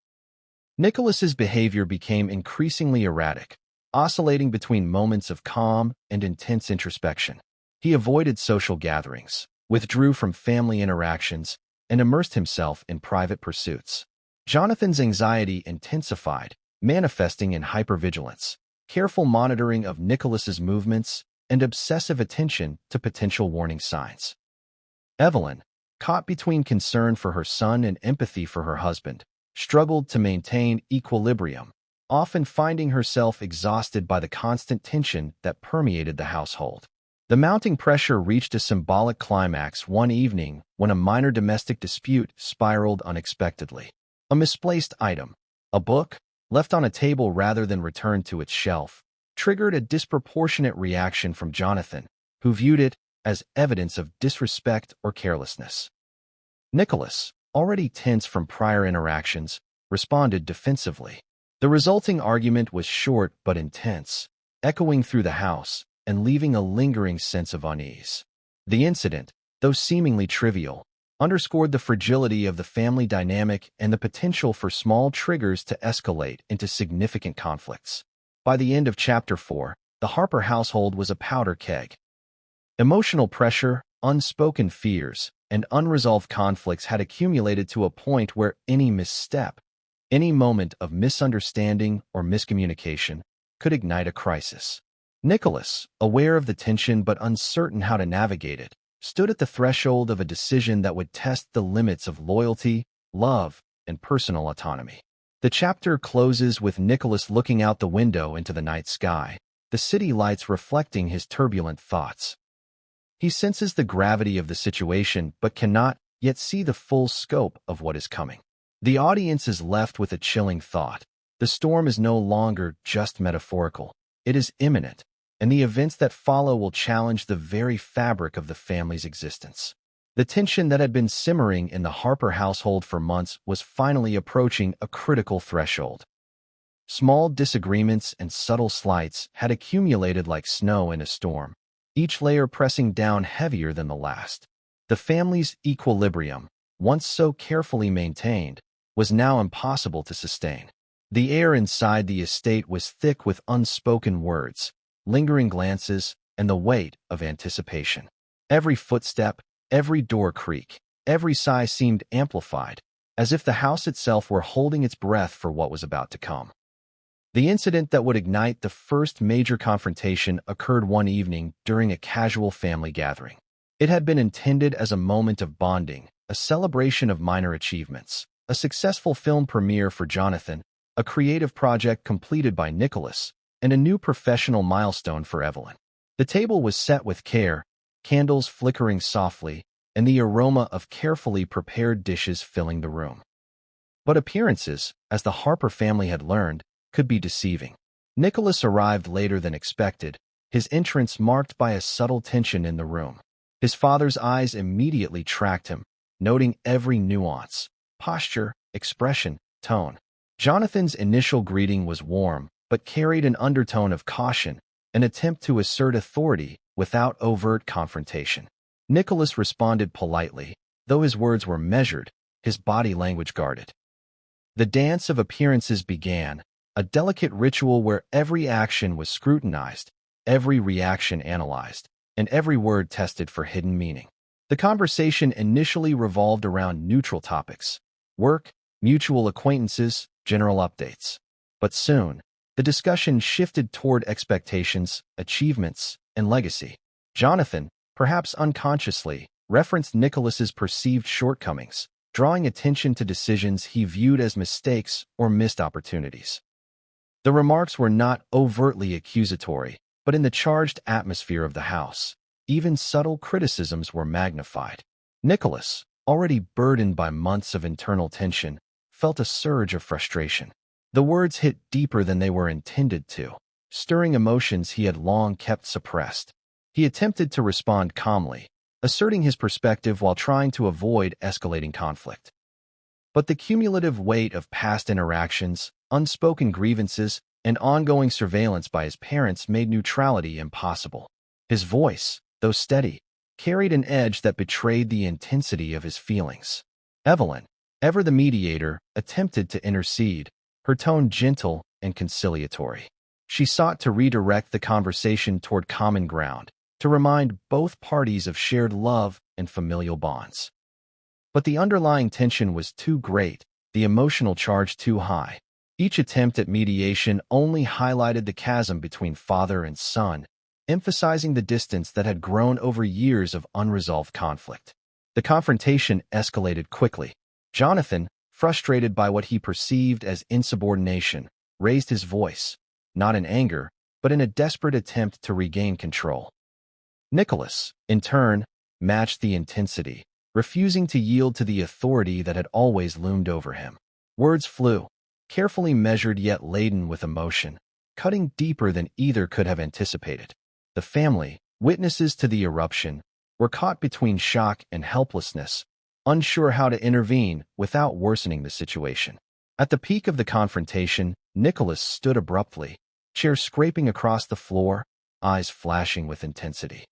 Nicholas's behavior became increasingly erratic, oscillating between moments of calm and intense introspection. He avoided social gatherings, withdrew from family interactions, and immersed himself in private pursuits. Jonathan's anxiety intensified, manifesting in hypervigilance, careful monitoring of Nicholas's movements, and obsessive attention to potential warning signs. Evelyn, caught between concern for her son and empathy for her husband, struggled to maintain equilibrium, often finding herself exhausted by the constant tension that permeated the household. The mounting pressure reached a symbolic climax one evening when a minor domestic dispute spiraled unexpectedly. A misplaced item, a book, left on a table rather than returned to its shelf, triggered a disproportionate reaction from Jonathan, who viewed it as evidence of disrespect or carelessness. Nicholas, already tense from prior interactions, responded defensively. The resulting argument was short but intense, echoing through the house and leaving a lingering sense of unease. The incident, though seemingly trivial, underscored the fragility of the family dynamic and the potential for small triggers to escalate into significant conflicts. By the end of Chapter 4, the Harper household was a powder keg. Emotional pressure, unspoken fears, and unresolved conflicts had accumulated to a point where any misstep, any moment of misunderstanding or miscommunication, could ignite a crisis. Nicholas, aware of the tension but uncertain how to navigate it, stood at the threshold of a decision that would test the limits of loyalty, love, and personal autonomy. The chapter closes with Nicholas looking out the window into the night sky, the city lights reflecting his turbulent thoughts. He senses the gravity of the situation but cannot yet see the full scope of what is coming. The audience is left with a chilling thought. The storm is no longer just metaphorical. It is imminent, and the events that follow will challenge the very fabric of the family's existence. The tension that had been simmering in the Harper household for months was finally approaching a critical threshold. Small disagreements and subtle slights had accumulated like snow in a storm, each layer pressing down heavier than the last. The family's equilibrium, once so carefully maintained, was now impossible to sustain. The air inside the estate was thick with unspoken words, lingering glances, and the weight of anticipation. Every footstep, every door creak, every sigh seemed amplified, as if the house itself were holding its breath for what was about to come. The incident that would ignite the first major confrontation occurred one evening during a casual family gathering. It had been intended as a moment of bonding, a celebration of minor achievements, a successful film premiere for Jonathan, a creative project completed by Nicholas, and a new professional milestone for Evelyn. The table was set with care, candles flickering softly, and the aroma of carefully prepared dishes filling the room. But appearances, as the Harper family had learned, could be deceiving. Nicholas arrived later than expected, his entrance marked by a subtle tension in the room. His father's eyes immediately tracked him, noting every nuance, posture, expression, tone. Jonathan's initial greeting was warm, but carried an undertone of caution, an attempt to assert authority without overt confrontation. Nicholas responded politely, though his words were measured, his body language guarded. The dance of appearances began, a delicate ritual where every action was scrutinized, every reaction analyzed, and every word tested for hidden meaning. The conversation initially revolved around neutral topics: work, mutual acquaintances, general updates. But soon, the discussion shifted toward expectations, achievements, and legacy. Jonathan, perhaps unconsciously, referenced Nicholas's perceived shortcomings, drawing attention to decisions he viewed as mistakes or missed opportunities. The remarks were not overtly accusatory, but in the charged atmosphere of the house, even subtle criticisms were magnified. Nicholas, already burdened by months of internal tension, felt a surge of frustration. The words hit deeper than they were intended to, stirring emotions he had long kept suppressed. He attempted to respond calmly, asserting his perspective while trying to avoid escalating conflict. But the cumulative weight of past interactions, unspoken grievances, and ongoing surveillance by his parents made neutrality impossible. His voice, though steady, carried an edge that betrayed the intensity of his feelings. Evelyn, ever the mediator, attempted to intercede, her tone gentle and conciliatory. She sought to redirect the conversation toward common ground, to remind both parties of shared love and familial bonds. But the underlying tension was too great, the emotional charge too high. Each attempt at mediation only highlighted the chasm between father and son, emphasizing the distance that had grown over years of unresolved conflict. The confrontation escalated quickly. Jonathan, frustrated by what he perceived as insubordination, raised his voice, not in anger, but in a desperate attempt to regain control. Nicholas, in turn, matched the intensity, refusing to yield to the authority that had always loomed over him. Words flew, carefully measured yet laden with emotion, cutting deeper than either could have anticipated. The family, witnesses to the eruption, were caught between shock and helplessness, unsure how to intervene without worsening the situation. At the peak of the confrontation, Nicholas stood abruptly, chair scraping across the floor, eyes flashing with intensity.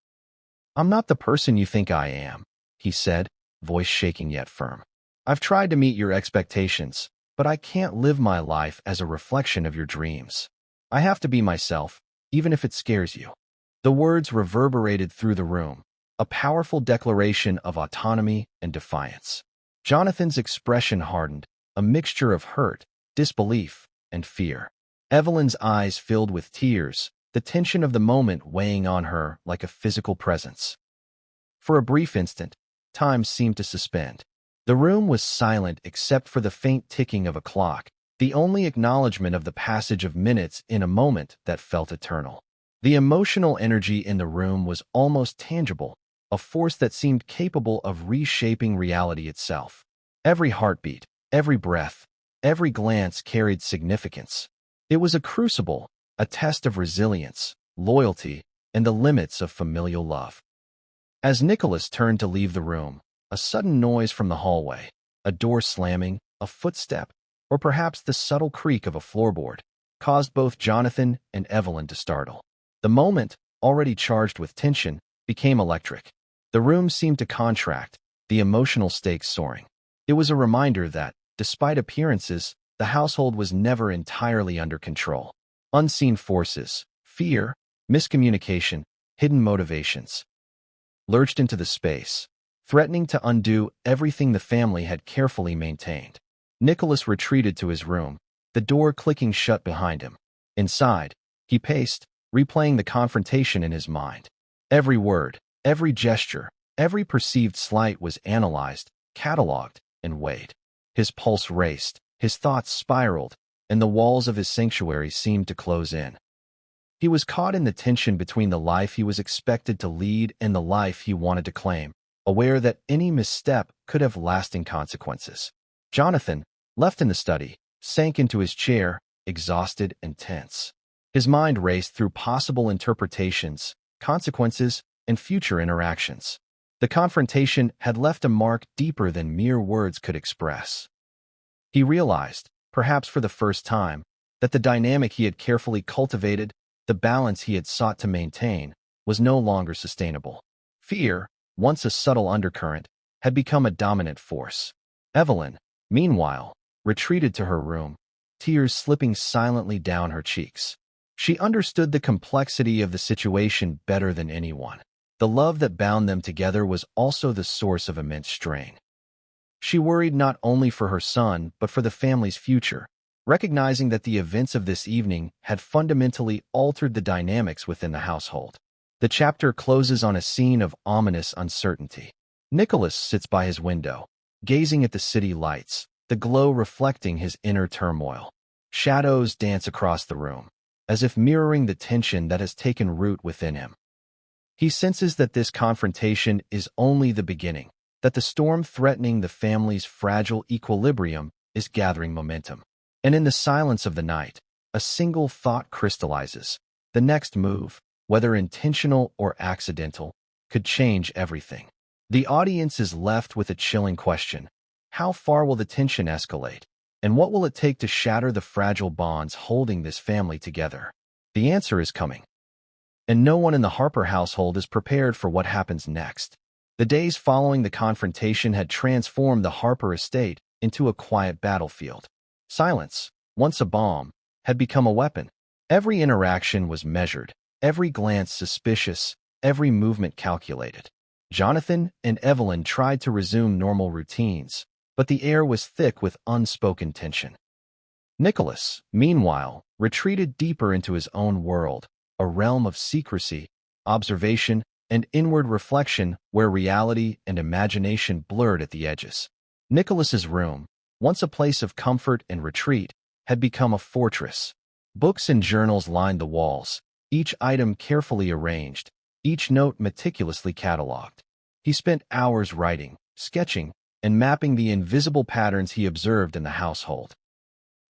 "I'm not the person you think I am," he said, voice shaking yet firm. "I've tried to meet your expectations, but I can't live my life as a reflection of your dreams. I have to be myself, even if it scares you." The words reverberated through the room, a powerful declaration of autonomy and defiance. Jonathan's expression hardened, a mixture of hurt, disbelief, and fear. Evelyn's eyes filled with tears, the tension of the moment weighing on her like a physical presence. For a brief instant, time seemed to suspend. The room was silent except for the faint ticking of a clock, the only acknowledgement of the passage of minutes in a moment that felt eternal. The emotional energy in the room was almost tangible, a force that seemed capable of reshaping reality itself. Every heartbeat, every breath, every glance carried significance. It was a crucible, a test of resilience, loyalty, and the limits of familial love. As Nicholas turned to leave the room, a sudden noise from the hallway, a door slamming, a footstep, or perhaps the subtle creak of a floorboard, caused both Jonathan and Evelyn to startle. The moment, already charged with tension, became electric. The room seemed to contract, the emotional stakes soaring. It was a reminder that, despite appearances, the household was never entirely under control. Unseen forces, fear, miscommunication, hidden motivations, lurched into the space, threatening to undo everything the family had carefully maintained. Nicholas retreated to his room, the door clicking shut behind him. Inside, he paced, replaying the confrontation in his mind. Every word, every gesture, every perceived slight was analyzed, catalogued, and weighed. His pulse raced, his thoughts spiraled, and the walls of his sanctuary seemed to close in. He was caught in the tension between the life he was expected to lead and the life he wanted to claim, aware that any misstep could have lasting consequences. Jonathan, left in the study, sank into his chair, exhausted and tense. His mind raced through possible interpretations, consequences, and future interactions. The confrontation had left a mark deeper than mere words could express. He realized, perhaps for the first time, that the dynamic he had carefully cultivated, the balance he had sought to maintain, was no longer sustainable. Fear, once a subtle undercurrent, had become a dominant force. Evelyn, meanwhile, retreated to her room, tears slipping silently down her cheeks. She understood the complexity of the situation better than anyone. The love that bound them together was also the source of immense strain. She worried not only for her son but for the family's future, recognizing that the events of this evening had fundamentally altered the dynamics within the household. The chapter closes on a scene of ominous uncertainty. Nicholas sits by his window, gazing at the city lights, the glow reflecting his inner turmoil. Shadows dance across the room, as if mirroring the tension that has taken root within him. He senses that this confrontation is only the beginning, that the storm threatening the family's fragile equilibrium is gathering momentum. And in the silence of the night, a single thought crystallizes. The next move, whether intentional or accidental, could change everything. The audience is left with a chilling question. How far will the tension escalate? And what will it take to shatter the fragile bonds holding this family together? The answer is coming. And no one in the Harper household is prepared for what happens next. The days following the confrontation had transformed the Harper estate into a quiet battlefield. Silence, once a bomb, had become a weapon. Every interaction was measured, every glance suspicious, every movement calculated. Jonathan and Evelyn tried to resume normal routines, but the air was thick with unspoken tension. Nicholas, meanwhile, retreated deeper into his own world, a realm of secrecy, observation, and inward reflection where reality and imagination blurred at the edges. Nicholas's room, once a place of comfort and retreat, had become a fortress. Books and journals lined the walls, each item carefully arranged, each note meticulously catalogued. He spent hours writing, sketching, and mapping the invisible patterns he observed in the household.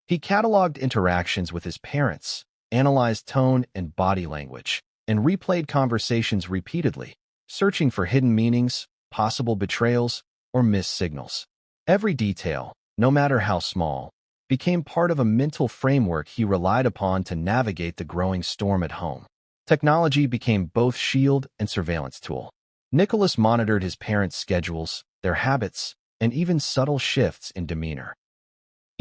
He catalogued interactions with his parents, analyzed tone and body language, and replayed conversations repeatedly, searching for hidden meanings, possible betrayals, or missed signals. Every detail, no matter how small, became part of a mental framework he relied upon to navigate the growing storm at home. Technology became both shield and surveillance tool. Nicholas monitored his parents' schedules, their habits, and even subtle shifts in demeanor.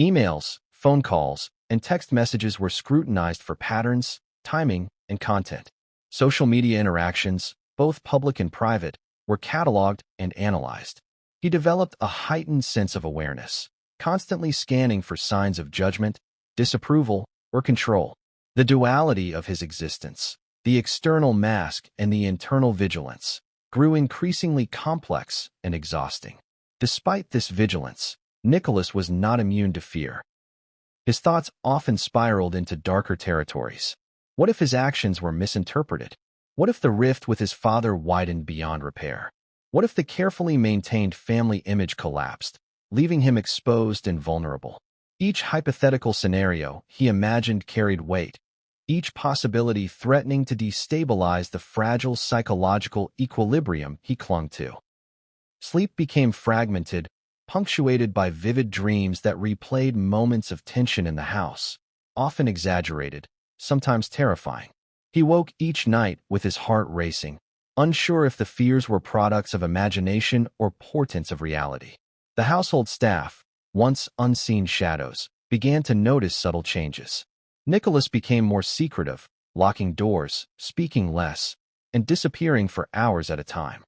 Emails, phone calls, and text messages were scrutinized for patterns, timing, and content. Social media interactions, both public and private, were cataloged and analyzed. He developed a heightened sense of awareness, constantly scanning for signs of judgment, disapproval, or control. The duality of his existence, the external mask and the internal vigilance, grew increasingly complex and exhausting. Despite this vigilance, Nicholas was not immune to fear. His thoughts often spiraled into darker territories. What if his actions were misinterpreted? What if the rift with his father widened beyond repair? What if the carefully maintained family image collapsed, leaving him exposed and vulnerable? Each hypothetical scenario he imagined carried weight, each possibility threatening to destabilize the fragile psychological equilibrium he clung to. Sleep became fragmented, punctuated by vivid dreams that replayed moments of tension in the house, often exaggerated, sometimes terrifying. He woke each night with his heart racing, unsure if the fears were products of imagination or portents of reality. The household staff, once unseen shadows, began to notice subtle changes. Nicholas became more secretive, locking doors, speaking less, and disappearing for hours at a time.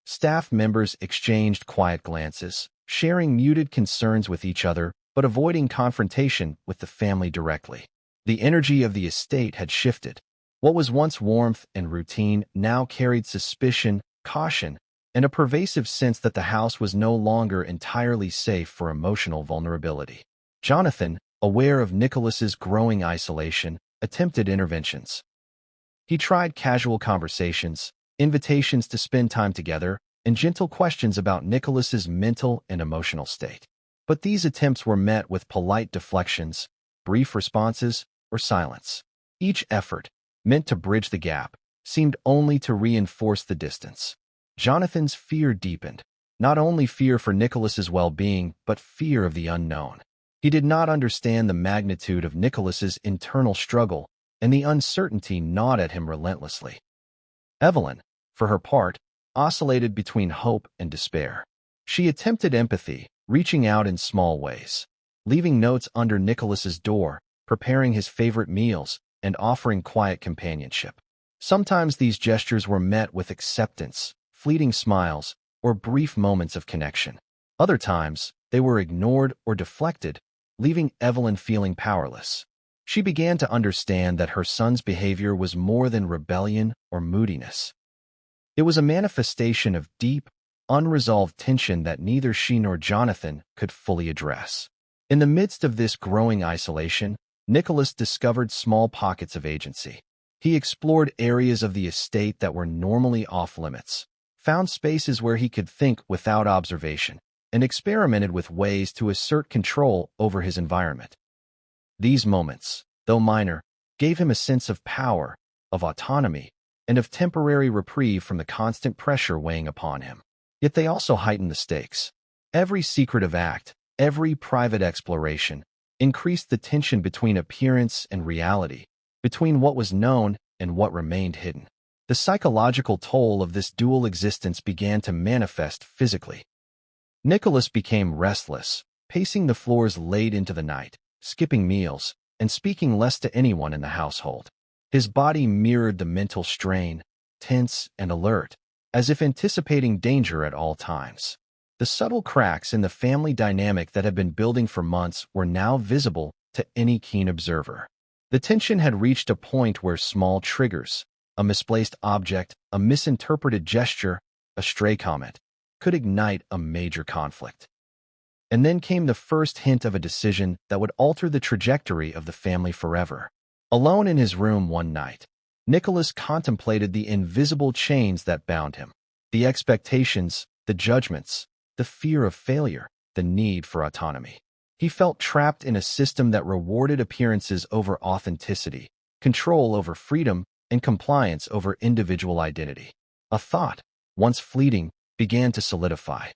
Staff members exchanged quiet glances, sharing muted concerns with each other, but avoiding confrontation with the family directly. The energy of the estate had shifted. What was once warmth and routine now carried suspicion, caution, and a pervasive sense that the house was no longer entirely safe for emotional vulnerability. Jonathan, aware of Nicholas's growing isolation, attempted interventions. He tried casual conversations, invitations to spend time together, and gentle questions about Nicholas's mental and emotional state. But these attempts were met with polite deflections, brief responses, or silence. Each effort, meant to bridge the gap, seemed only to reinforce the distance. Jonathan's fear deepened, not only fear for Nicholas's well-being, but fear of the unknown. He did not understand the magnitude of Nicholas's internal struggle, and the uncertainty gnawed at him relentlessly. Evelyn, for her part, oscillated between hope and despair. She attempted empathy, reaching out in small ways, leaving notes under Nicholas's door, preparing his favorite meals, and offering quiet companionship. Sometimes these gestures were met with acceptance, fleeting smiles, or brief moments of connection. Other times, they were ignored or deflected, leaving Evelyn feeling powerless. She began to understand that her son's behavior was more than rebellion or moodiness. It was a manifestation of deep, unresolved tension that neither she nor Jonathan could fully address. In the midst of this growing isolation, Nicholas discovered small pockets of agency. He explored areas of the estate that were normally off-limits, found spaces where he could think without observation, and experimented with ways to assert control over his environment. These moments, though minor, gave him a sense of power, of autonomy, and of temporary reprieve from the constant pressure weighing upon him. Yet they also heightened the stakes. Every secretive act, every private exploration, increased the tension between appearance and reality, between what was known and what remained hidden. The psychological toll of this dual existence began to manifest physically. Nicholas became restless, pacing the floors late into the night, skipping meals, and speaking less to anyone in the household. His body mirrored the mental strain, tense and alert, as if anticipating danger at all times. The subtle cracks in the family dynamic that had been building for months were now visible to any keen observer. The tension had reached a point where small triggers, a misplaced object, a misinterpreted gesture, a stray comment, could ignite a major conflict. And then came the first hint of a decision that would alter the trajectory of the family forever. Alone in his room one night, Nicholas contemplated the invisible chains that bound him, the expectations, the judgments, the fear of failure, the need for autonomy. He felt trapped in a system that rewarded appearances over authenticity, control over freedom, and compliance over individual identity. A thought, once fleeting, began to solidify.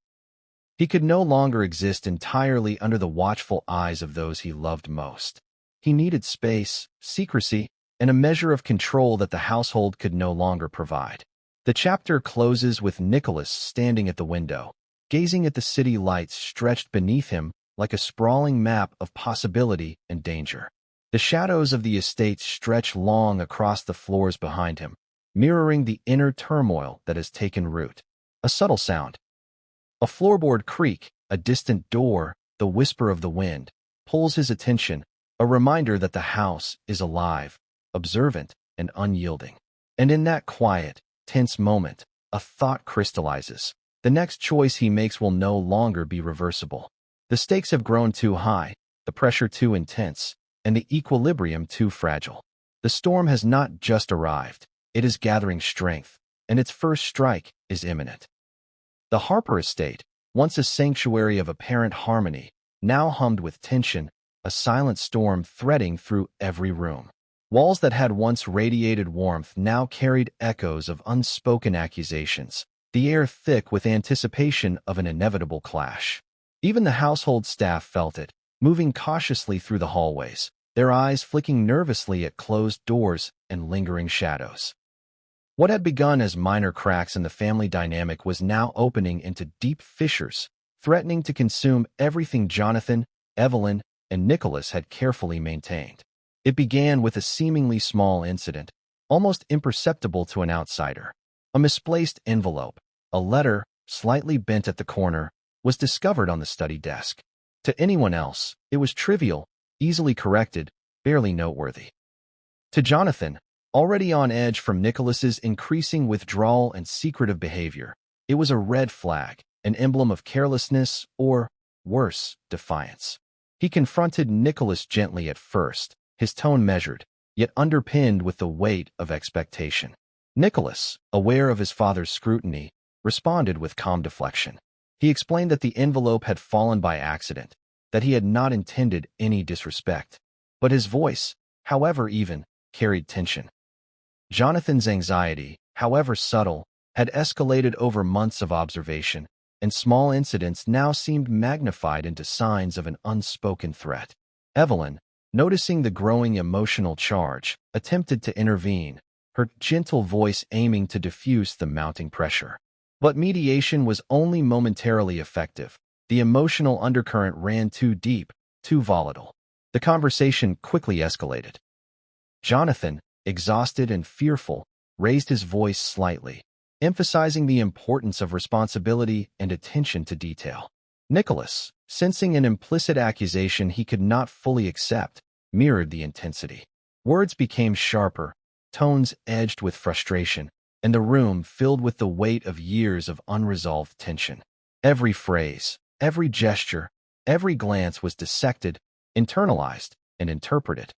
He could no longer exist entirely under the watchful eyes of those he loved most. He needed space, secrecy, and a measure of control that the household could no longer provide. The chapter closes with Nicholas standing at the window, gazing at the city lights stretched beneath him like a sprawling map of possibility and danger. The shadows of the estate stretch long across the floors behind him, mirroring the inner turmoil that has taken root. A subtle sound, a floorboard creak, a distant door, the whisper of the wind, pulls his attention, a reminder that the house is alive, observant, and unyielding. And in that quiet, tense moment, a thought crystallizes. The next choice he makes will no longer be reversible. The stakes have grown too high, the pressure too intense, and the equilibrium too fragile. The storm has not just arrived, it is gathering strength, and its first strike is imminent. The Harper estate, once a sanctuary of apparent harmony, now hummed with tension, a silent storm threading through every room. Walls that had once radiated warmth now carried echoes of unspoken accusations, the air thick with anticipation of an inevitable clash. Even the household staff felt it, moving cautiously through the hallways, their eyes flicking nervously at closed doors and lingering shadows. What had begun as minor cracks in the family dynamic was now opening into deep fissures, threatening to consume everything Jonathan, Evelyn, and Nicholas had carefully maintained. It began with a seemingly small incident, almost imperceptible to an outsider. A misplaced envelope, a letter, slightly bent at the corner, was discovered on the study desk. To anyone else, it was trivial, easily corrected, barely noteworthy. To Jonathan, already on edge from Nicholas's increasing withdrawal and secretive behavior, it was a red flag, an emblem of carelessness or, worse, defiance. He confronted Nicholas gently at first, his tone measured, yet underpinned with the weight of expectation. Nicholas, aware of his father's scrutiny, responded with calm deflection. He explained that the envelope had fallen by accident, that he had not intended any disrespect. But his voice, however even, carried tension. Jonathan's anxiety, however subtle, had escalated over months of observation, and small incidents now seemed magnified into signs of an unspoken threat. Evelyn, noticing the growing emotional charge, attempted to intervene, her gentle voice aiming to diffuse the mounting pressure. But mediation was only momentarily effective. The emotional undercurrent ran too deep, too volatile. The conversation quickly escalated. Jonathan, exhausted and fearful, raised his voice slightly, emphasizing the importance of responsibility and attention to detail. Nicholas, sensing an implicit accusation he could not fully accept, mirrored the intensity. Words became sharper, tones edged with frustration, and the room filled with the weight of years of unresolved tension. Every phrase, every gesture, every glance was dissected, internalized, and interpreted.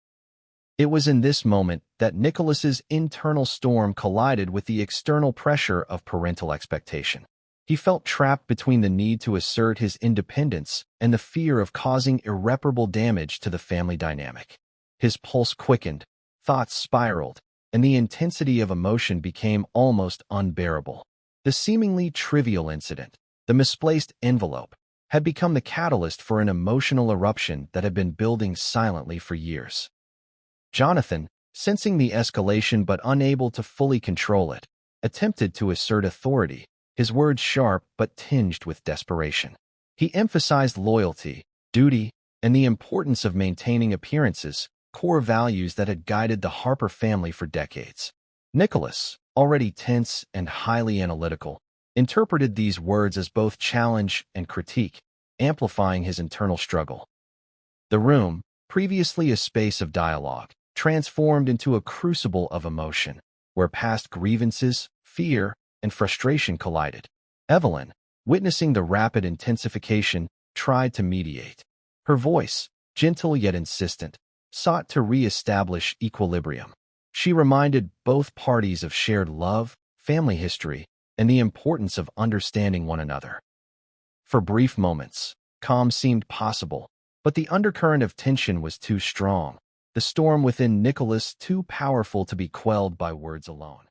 It was in this moment that Nicholas's internal storm collided with the external pressure of parental expectation. He felt trapped between the need to assert his independence and the fear of causing irreparable damage to the family dynamic. His pulse quickened, thoughts spiraled, and the intensity of emotion became almost unbearable. The seemingly trivial incident, the misplaced envelope, had become the catalyst for an emotional eruption that had been building silently for years. Jonathan, sensing the escalation but unable to fully control it, attempted to assert authority, his words sharp but tinged with desperation. He emphasized loyalty, duty, and the importance of maintaining appearances, core values that had guided the Harper family for decades. Nicholas, already tense and highly analytical, interpreted these words as both challenge and critique, amplifying his internal struggle. The room, previously a space of dialogue, transformed into a crucible of emotion, where past grievances, fear, and frustration collided. Evelyn, witnessing the rapid intensification, tried to mediate. Her voice, gentle yet insistent, sought to re-establish equilibrium. She reminded both parties of shared love, family history, and the importance of understanding one another. For brief moments, calm seemed possible, but the undercurrent of tension was too strong, the storm within Nicholas too powerful to be quelled by words alone.